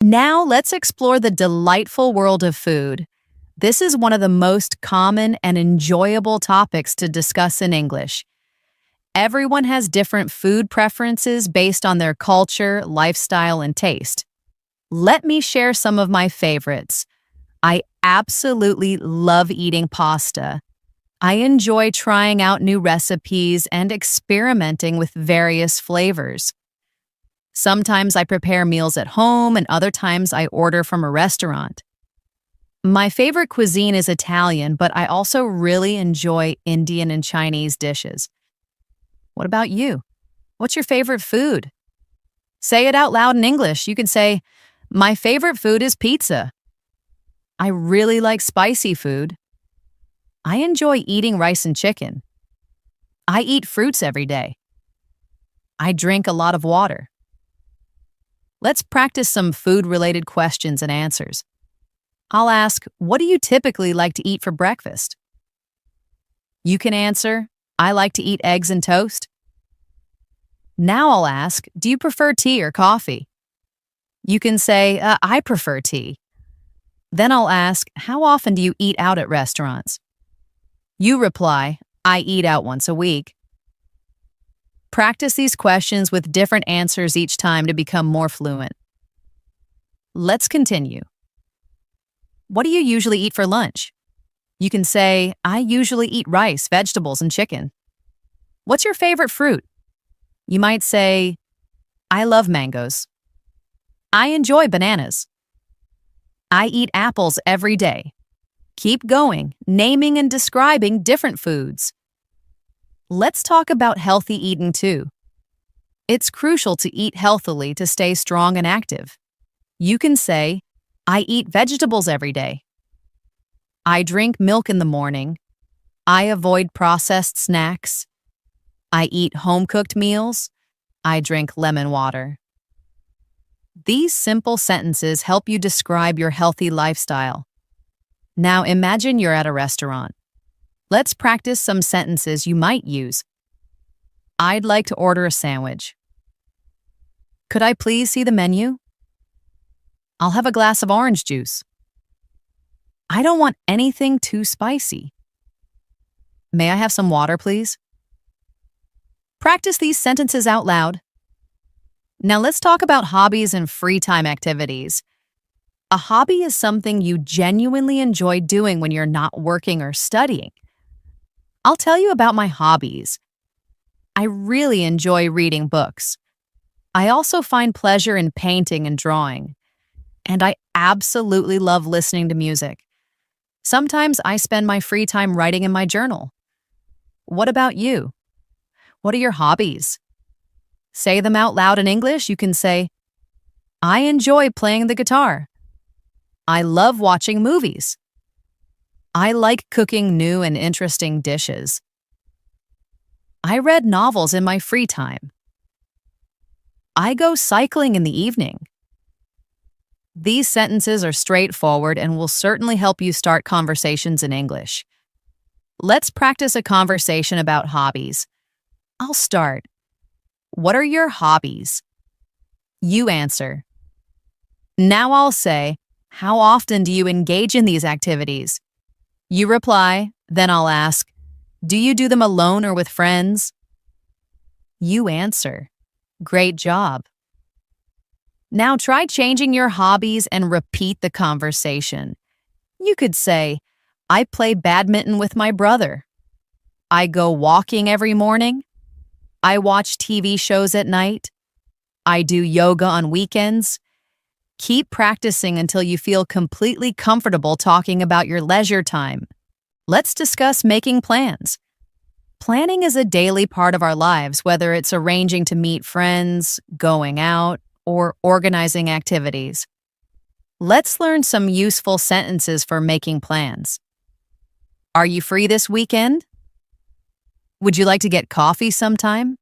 Now let's explore the delightful world of food. This is one of the most common and enjoyable topics to discuss in English. Everyone has different food preferences based on their culture, lifestyle, and taste. Let me share some of my favorites. I absolutely love eating pasta. I enjoy trying out new recipes and experimenting with various flavors. Sometimes I prepare meals at home and other times I order from a restaurant. My favorite cuisine is Italian, but I also really enjoy Indian and Chinese dishes. What about you? What's your favorite food? Say it out loud in English. You can say, my favorite food is pizza. I really like spicy food. I enjoy eating rice and chicken. I eat fruits every day. I drink a lot of water. Let's practice some food-related questions and answers. I'll ask, what do you typically like to eat for breakfast? You can answer, I like to eat eggs and toast. Now I'll ask, do you prefer tea or coffee? You can say, I prefer tea. Then I'll ask, how often do you eat out at restaurants? You reply, I eat out once a week. Practice these questions with different answers each time to become more fluent. Let's continue. What do you usually eat for lunch? You can say, I usually eat rice, vegetables, and chicken. What's your favorite fruit? You might say, I love mangoes. I enjoy bananas. I eat apples every day. Keep going, naming and describing different foods. Let's talk about healthy eating too. It's crucial to eat healthily to stay strong and active. You can say, I eat vegetables every day. I drink milk in the morning. I avoid processed snacks. I eat home-cooked meals. I drink lemon water. These simple sentences help you describe your healthy lifestyle. Now imagine you're at a restaurant. Let's practice some sentences you might use. I'd like to order a sandwich. Could I please see the menu? I'll have a glass of orange juice. I don't want anything too spicy. May I have some water, please? Practice these sentences out loud. Now let's talk about hobbies and free time activities. A hobby is something you genuinely enjoy doing when you're not working or studying. I'll tell you about my hobbies. I really enjoy reading books. I also find pleasure in painting and drawing. And I absolutely love listening to music. Sometimes I spend my free time writing in my journal. What about you? What are your hobbies? Say them out loud in English. You can say, I enjoy playing the guitar. I love watching movies. I like cooking new and interesting dishes. I read novels in my free time. I go cycling in the evening. These sentences are straightforward and will certainly help you start conversations in English. Let's practice a conversation about hobbies. I'll start. What are your hobbies? You answer. Now I'll say, how often do you engage in these activities? You reply, then I'll ask, do you do them alone or with friends? You answer. Great job. Now try changing your hobbies and repeat the conversation. You could say, I play badminton with my brother. I go walking every morning. I watch TV shows at night. I do yoga on weekends. Keep practicing until you feel completely comfortable talking about your leisure time. Let's discuss making plans. Planning is a daily part of our lives, whether it's arranging to meet friends, going out, or organizing activities. Let's learn some useful sentences for making plans. Are you free this weekend? Would you like to get coffee sometime?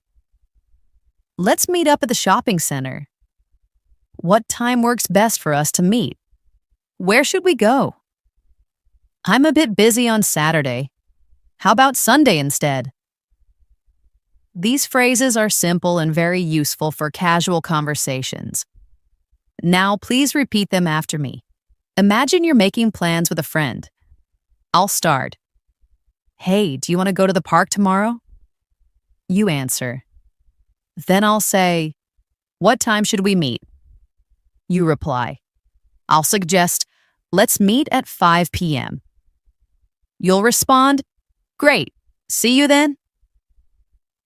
Let's meet up at the shopping center. What time works best for us to meet? Where should we go? I'm a bit busy on Saturday. How about Sunday instead? These phrases are simple and very useful for casual conversations. Now, please repeat them after me. Imagine you're making plans with a friend. I'll start. Hey, do you want to go to the park tomorrow? You answer. Then I'll say, what time should we meet? You reply. I'll suggest, let's meet at 5 p.m. You'll respond, great, see you then.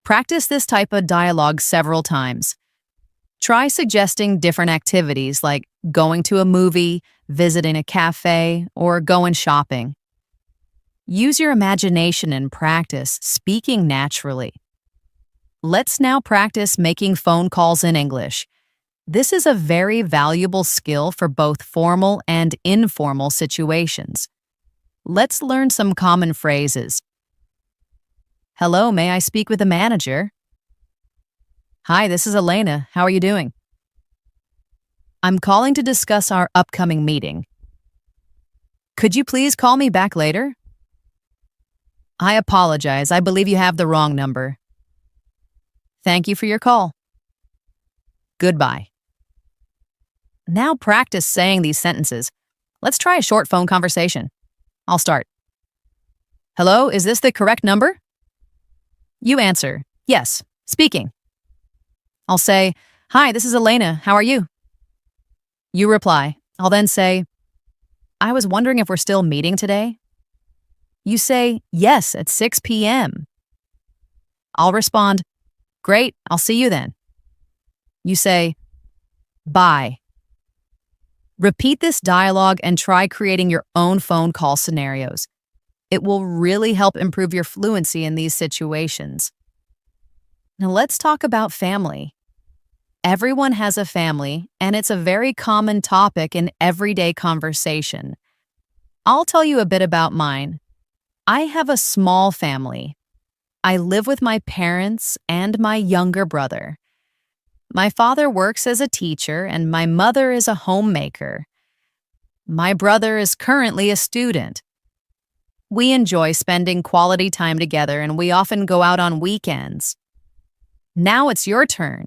Practice this type of dialogue several times. Try suggesting different activities like going to a movie, visiting a cafe, or going shopping. Use your imagination and practice speaking naturally. Let's now practice making phone calls in English. This is a very valuable skill for both formal and informal situations. Let's learn some common phrases. Hello, may I speak with the manager? Hi, this is Elena. How are you doing? I'm calling to discuss our upcoming meeting. Could you please call me back later? I apologize. I believe you have the wrong number. Thank you for your call. Goodbye. Now practice saying these sentences. Let's try a short phone conversation. I'll start. Hello, is this the correct number? You answer, yes, speaking. I'll say, hi, this is Elena. How are you? You reply. I'll then say, I was wondering if we're still meeting today. You say, yes, at 6 p.m. I'll respond, great, I'll see you then. You say, bye. Repeat this dialogue and try creating your own phone call scenarios. It will really help improve your fluency in these situations. Now let's talk about family. Everyone has a family, and it's a very common topic in everyday conversation. I'll tell you a bit about mine. I have a small family. I live with my parents and my younger brother. My father works as a teacher and my mother is a homemaker. My brother is currently a student. We enjoy spending quality time together and we often go out on weekends. Now it's your turn.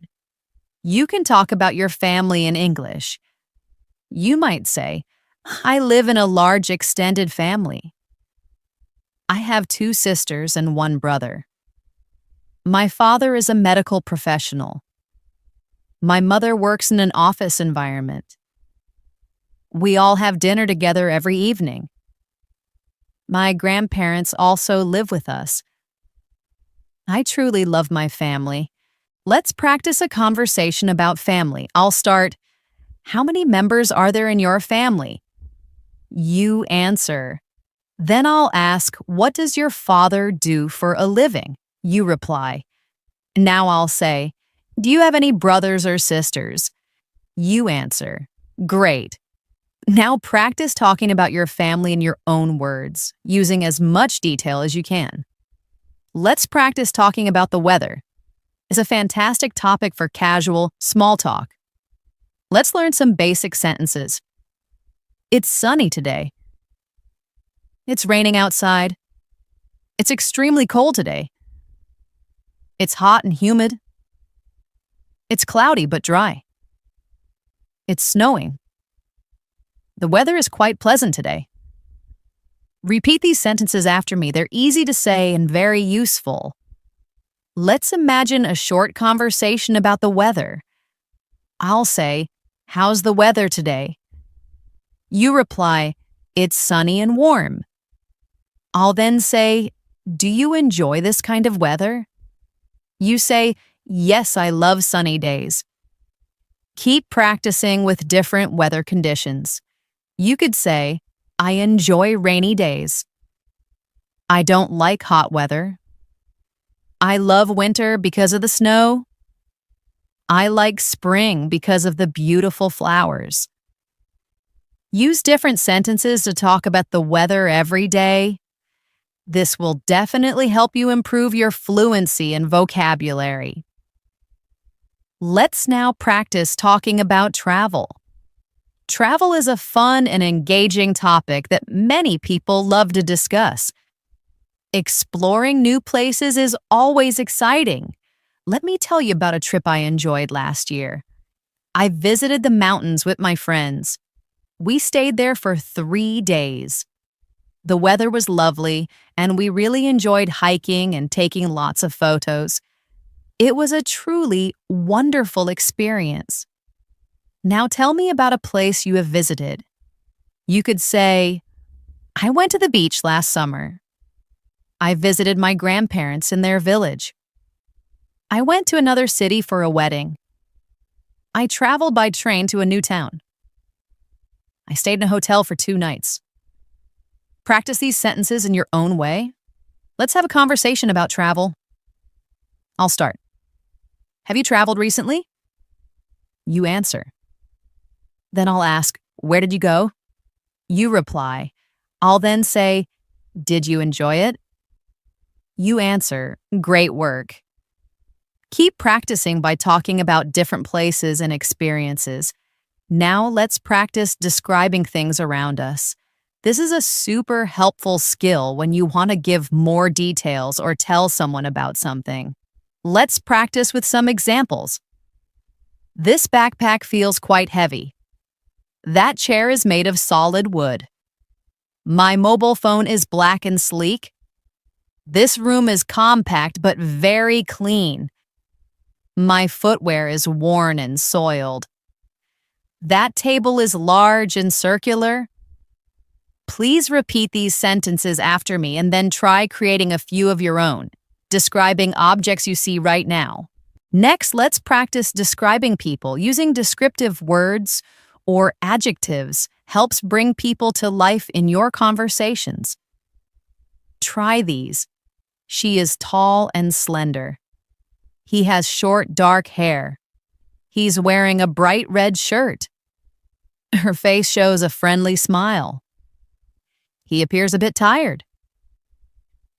You can talk about your family in English. You might say, I live in a large extended family. I have 2 sisters and 1 brother. My father is a medical professional. My mother works in an office environment. We all have dinner together every evening. My grandparents also live with us. I truly love my family. Let's practice a conversation about family. I'll start, how many members are there in your family? You answer. Then I'll ask, what does your father do for a living? You reply. Now I'll say, do you have any brothers or sisters? You answer. Great. Now practice talking about your family in your own words, using as much detail as you can. Let's practice talking about the weather. It's a fantastic topic for casual, small talk. Let's learn some basic sentences. It's sunny today. It's raining outside. It's extremely cold today. It's hot and humid. It's cloudy but dry. It's snowing. The weather is quite pleasant today. Repeat these sentences after me. They're easy to say and very useful. Let's imagine a short conversation about the weather. I'll say, how's the weather today? You reply, it's sunny and warm. I'll then say, do you enjoy this kind of weather? You say, yes, I love sunny days. Keep practicing with different weather conditions. You could say, I enjoy rainy days. I don't like hot weather. I love winter because of the snow. I like spring because of the beautiful flowers. Use different sentences to talk about the weather every day. This will definitely help you improve your fluency and vocabulary. Let's now practice talking about travel. Travel is a fun and engaging topic that many people love to discuss. Exploring new places is always exciting. Let me tell you about a trip I enjoyed last year. I visited the mountains with my friends. We stayed there for 3 days. The weather was lovely, and we really enjoyed hiking and taking lots of photos. It was a truly wonderful experience. Now tell me about a place you have visited. You could say, I went to the beach last summer. I visited my grandparents in their village. I went to another city for a wedding. I traveled by train to a new town. I stayed in a hotel for 2 nights. Practice these sentences in your own way. Let's have a conversation about travel. I'll start. Have you traveled recently? You answer. Then I'll ask, where did you go? You reply. I'll then say, did you enjoy it? You answer, great work. Keep practicing by talking about different places and experiences. Now let's practice describing things around us. This is a super helpful skill when you want to give more details or tell someone about something. Let's practice with some examples. This backpack feels quite heavy. That chair is made of solid wood. My mobile phone is black and sleek. This room is compact but very clean. My footwear is worn and soiled. That table is large and circular. Please repeat these sentences after me and then try creating a few of your own, describing objects you see right now. Next, let's practice describing people. Using descriptive words or adjectives helps bring people to life in your conversations. Try these. She is tall and slender. He has short, dark hair. He's wearing a bright red shirt. Her face shows a friendly smile. He appears a bit tired.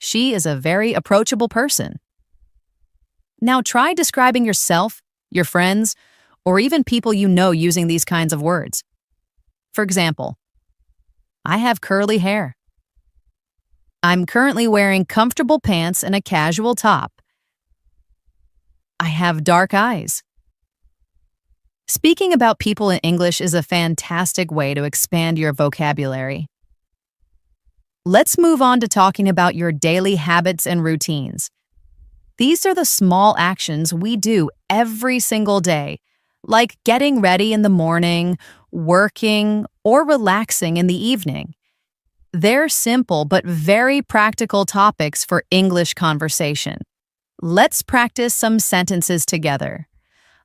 She is a very approachable person. Now try describing yourself, your friends, or even people you know using these kinds of words. For example, I have curly hair. I'm currently wearing comfortable pants and a casual top. I have dark eyes. Speaking about people in English is a fantastic way to expand your vocabulary. Let's move on to talking about your daily habits and routines. These are the small actions we do every single day, like getting ready in the morning, working, or relaxing in the evening. They're simple but very practical topics for English conversation. Let's practice some sentences together.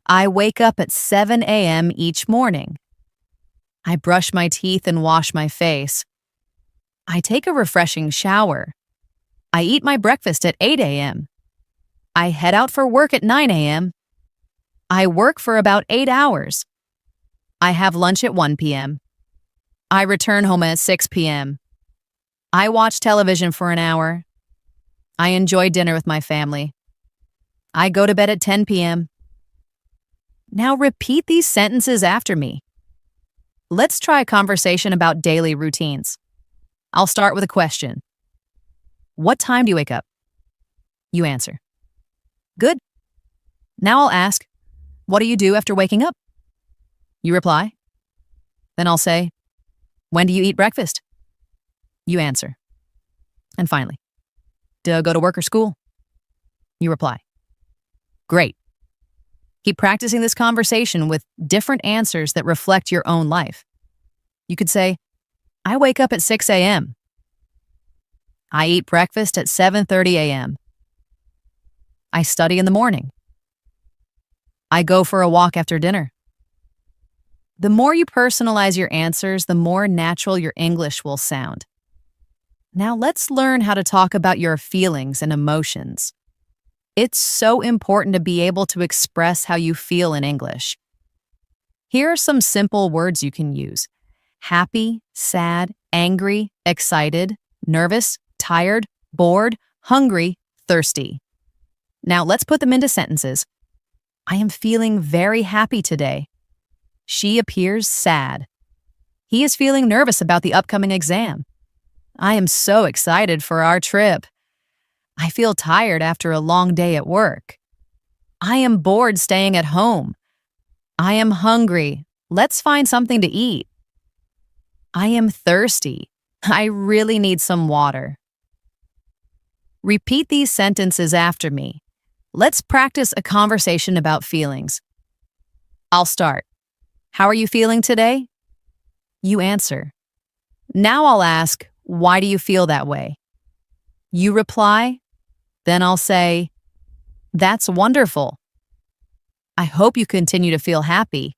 I wake up at 7 a.m. each morning. I brush my teeth and wash my face. I take a refreshing shower. I eat my breakfast at 8 a.m. I head out for work at 9 a.m. I work for about 8 hours. I have lunch at 1 p.m. I return home at 6 p.m. I watch television for an hour. I enjoy dinner with my family. I go to bed at 10 p.m. Now repeat these sentences after me. Let's try a conversation about daily routines. I'll start with a question. What time do you wake up? You answer. Good. Now I'll ask, what do you do after waking up? You reply. Then I'll say, when do you eat breakfast? You answer. And finally, do I go to work or school? You reply. Great. Keep practicing this conversation with different answers that reflect your own life. You could say, I wake up at 6 a.m. I eat breakfast at 7:30 a.m. I study in the morning. I go for a walk after dinner. The more you personalize your answers, the more natural your English will sound. Now let's learn how to talk about your feelings and emotions. It's so important to be able to express how you feel in English. Here are some simple words you can use: happy, sad, angry, excited, nervous, tired, bored, hungry, thirsty. Now let's put them into sentences. I am feeling very happy today. She appears sad. He is feeling nervous about the upcoming exam. I am so excited for our trip. I feel tired after a long day at work. I am bored staying at home. I am hungry. Let's find something to eat. I am thirsty. I really need some water. Repeat these sentences after me. Let's practice a conversation about feelings. I'll start. How are you feeling today? You answer. Now I'll ask, why do you feel that way? You reply. Then I'll say, that's wonderful. I hope you continue to feel happy.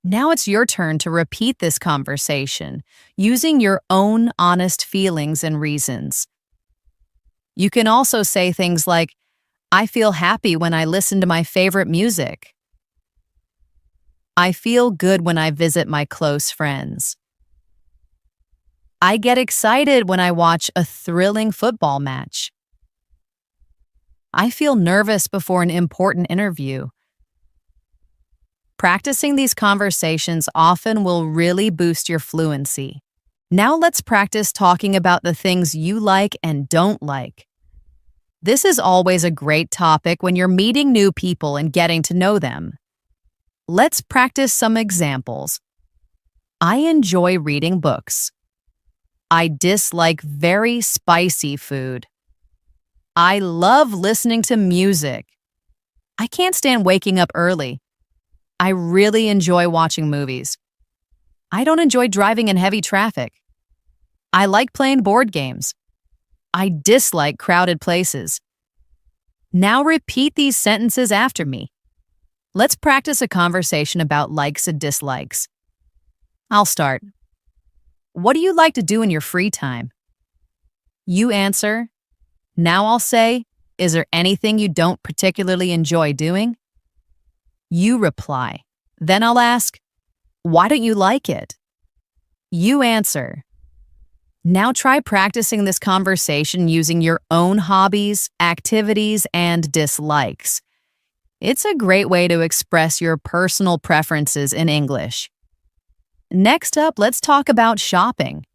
Now it's your turn to repeat this conversation using your own honest feelings and reasons. You can also say things like, I feel happy when I listen to my favorite music. I feel good when I visit my close friends. I get excited when I watch a thrilling football match. I feel nervous before an important interview. Practicing these conversations often will really boost your fluency. Now let's practice talking about the things you like and don't like. This is always a great topic when you're meeting new people and getting to know them. Let's practice some examples. I enjoy reading books. I dislike very spicy food. I love listening to music. I can't stand waking up early. I really enjoy watching movies. I don't enjoy driving in heavy traffic. I like playing board games. I dislike crowded places. Now repeat these sentences after me. Let's practice a conversation about likes and dislikes. I'll start. What do you like to do in your free time? You answer. Now I'll say, is there anything you don't particularly enjoy doing? You reply. Then I'll ask, why don't you like it? You answer. Now try practicing this conversation using your own hobbies, activities, and dislikes. It's a great way to express your personal preferences in English. Next up, let's talk about shopping.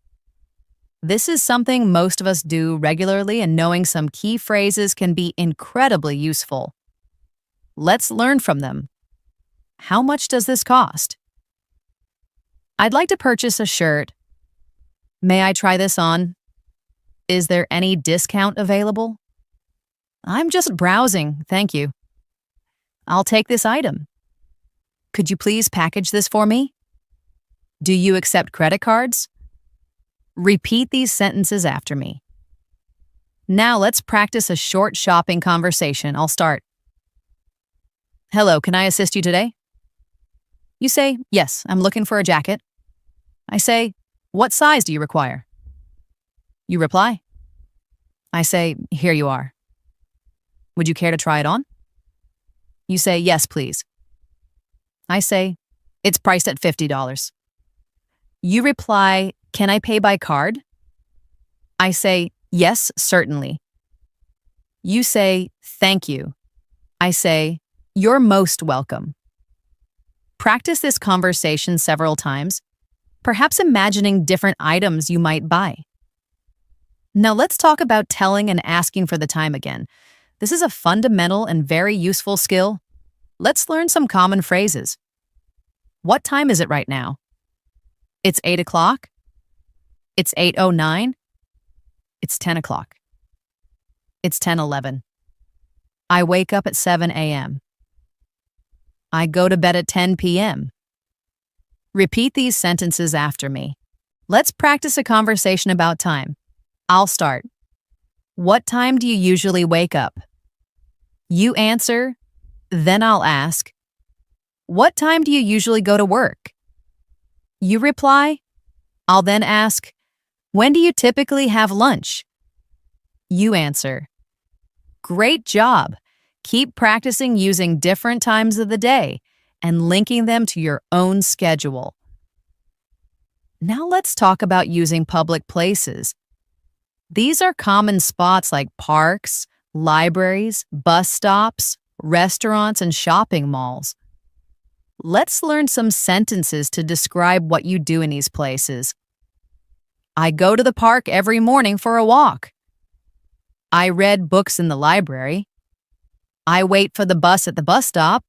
This is something most of us do regularly, and knowing some key phrases can be incredibly useful. Let's learn from them. How much does this cost? I'd like to purchase a shirt. May I try this on? Is there any discount available? I'm just browsing, thank you. I'll take this item. Could you please package this for me? Do you accept credit cards? Repeat these sentences after me. Now let's practice a short shopping conversation. I'll start. Hello, can I assist you today? You say, yes, I'm looking for a jacket. I say, what size do you require? You reply. I say, here you are. Would you care to try it on? You say, yes, please. I say, it's priced at $50. You reply, can I pay by card? I say, yes, certainly. You say, thank you. I say, you're most welcome. Practice this conversation several times, perhaps imagining different items you might buy. Now let's talk about telling and asking for the time again. This is a fundamental and very useful skill. Let's learn some common phrases. What time is it right now? It's 8 o'clock. It's 8:09. It's 10 o'clock. It's 10:11. I wake up at 7 a.m. I go to bed at 10 p.m. Repeat these sentences after me. Let's practice a conversation about time. I'll start. What time do you usually wake up? You answer, then I'll ask, what time do you usually go to work? You reply, I'll then ask, when do you typically have lunch? You answer, great job. Keep practicing using different times of the day and linking them to your own schedule. Now let's talk about using public places. These are common spots like parks, libraries, bus stops, restaurants, and shopping malls. Let's learn some sentences to describe what you do in these places. I go to the park every morning for a walk. I read books in the library. I wait for the bus at the bus stop.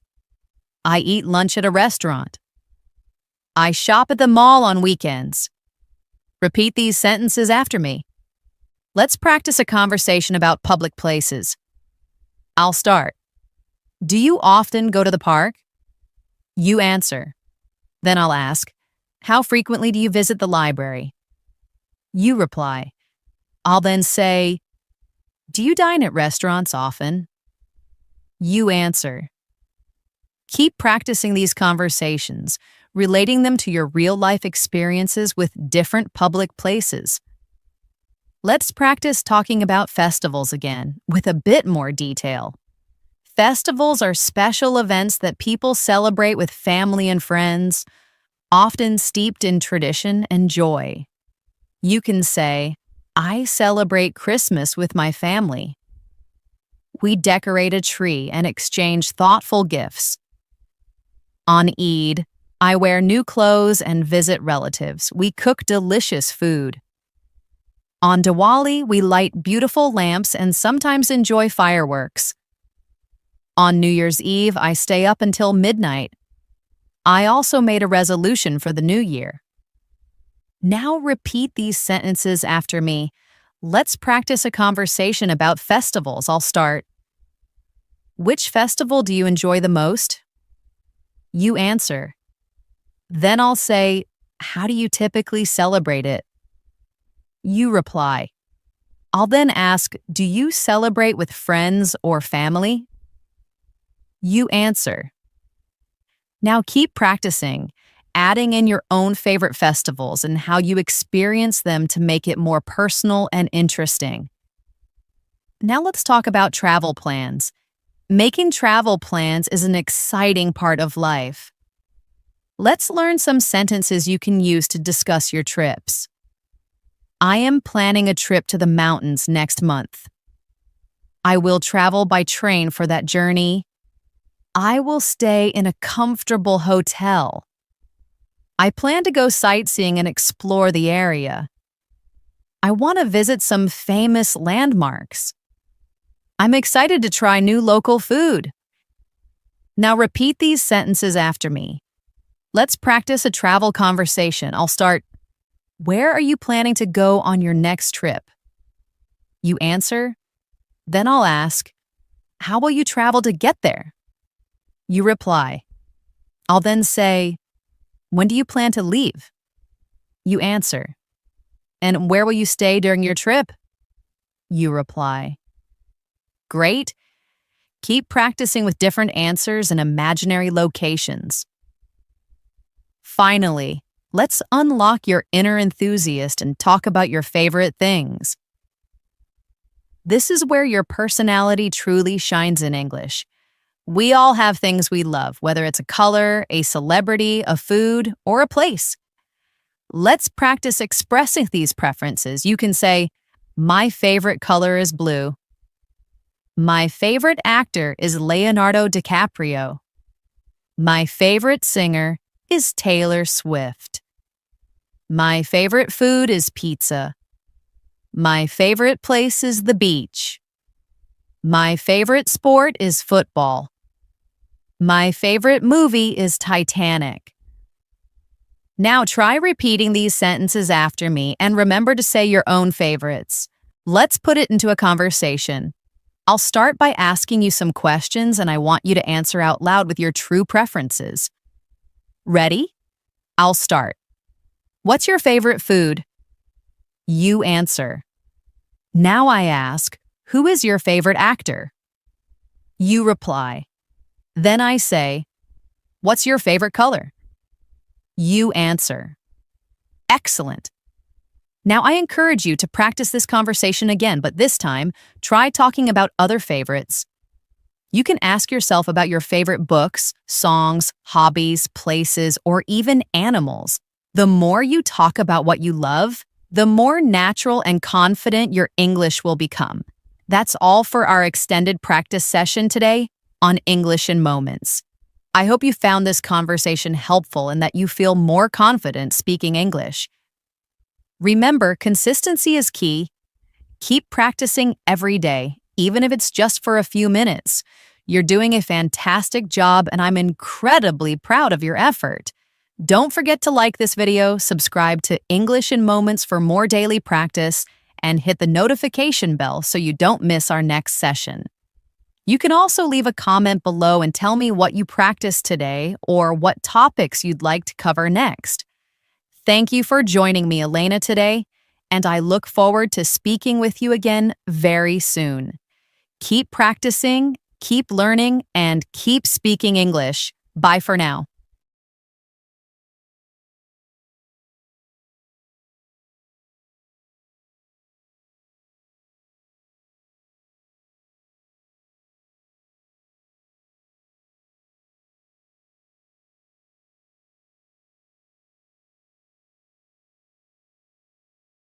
I eat lunch at a restaurant. I shop at the mall on weekends. Repeat these sentences after me. Let's practice a conversation about public places. I'll start. Do you often go to the park? You answer. Then I'll ask, how frequently do you visit the library? You reply. I'll then say, do you dine at restaurants often? You answer. Keep practicing these conversations, relating them to your real-life experiences with different public places. Let's practice talking about festivals again, with a bit more detail. Festivals are special events that people celebrate with family and friends, often steeped in tradition and joy. You can say, I celebrate Christmas with my family. We decorate a tree and exchange thoughtful gifts. On Eid, I wear new clothes and visit relatives. We cook delicious food. On Diwali, we light beautiful lamps and sometimes enjoy fireworks. On New Year's Eve, I stay up until midnight. I also made a resolution for the new year. Now repeat these sentences after me. Let's practice a conversation about festivals. I'll start. Which festival do you enjoy the most? You answer. Then I'll say, how do you typically celebrate it? You reply. I'll then ask, do you celebrate with friends or family? You answer. Now keep practicing, adding in your own favorite festivals and how you experience them to make it more personal and interesting. Now let's talk about travel plans. Making travel plans is an exciting part of life. Let's learn some sentences you can use to discuss your trips. I am planning a trip to the mountains next month. I will travel by train for that journey. I will stay in a comfortable hotel. I plan to go sightseeing and explore the area. I want to visit some famous landmarks. I'm excited to try new local food. Now repeat these sentences after me. Let's practice a travel conversation. I'll start, where are you planning to go on your next trip? You answer. Then I'll ask, how will you travel to get there? You reply. I'll then say, when do you plan to leave? You answer. And where will you stay during your trip? You reply. Great. Keep practicing with different answers and imaginary locations. Finally, let's unlock your inner enthusiast and talk about your favorite things. This is where your personality truly shines in English. We all have things we love, whether it's a color, a celebrity, a food, or a place. Let's practice expressing these preferences. You can say, my favorite color is blue. My favorite actor is Leonardo DiCaprio. My favorite singer is Taylor Swift. My favorite food is pizza. My favorite place is the beach. My favorite sport is football. My favorite movie is Titanic. Now try repeating these sentences after me and remember to say your own favorites. Let's put it into a conversation. I'll start by asking you some questions and I want you to answer out loud with your true preferences. Ready? I'll start. What's your favorite food? You answer. Now I ask, who is your favorite actor? You reply. Then I say, what's your favorite color? You answer. Excellent. Now I encourage you to practice this conversation again, but this time, try talking about other favorites. You can ask yourself about your favorite books, songs, hobbies, places, or even animals. The more you talk about what you love, the more natural and confident your English will become. That's all for our extended practice session today on English in Moments. I hope you found this conversation helpful and that you feel more confident speaking English. Remember, consistency is key. Keep practicing every day, even if it's just for a few minutes. You're doing a fantastic job, and I'm incredibly proud of your effort. Don't forget to like this video, subscribe to English in Moments for more daily practice, and hit the notification bell so you don't miss our next session. You can also leave a comment below and tell me what you practiced today or what topics you'd like to cover next. Thank you for joining me, Elena, today, and I look forward to speaking with you again very soon. Keep practicing, keep learning, and keep speaking English. Bye for now.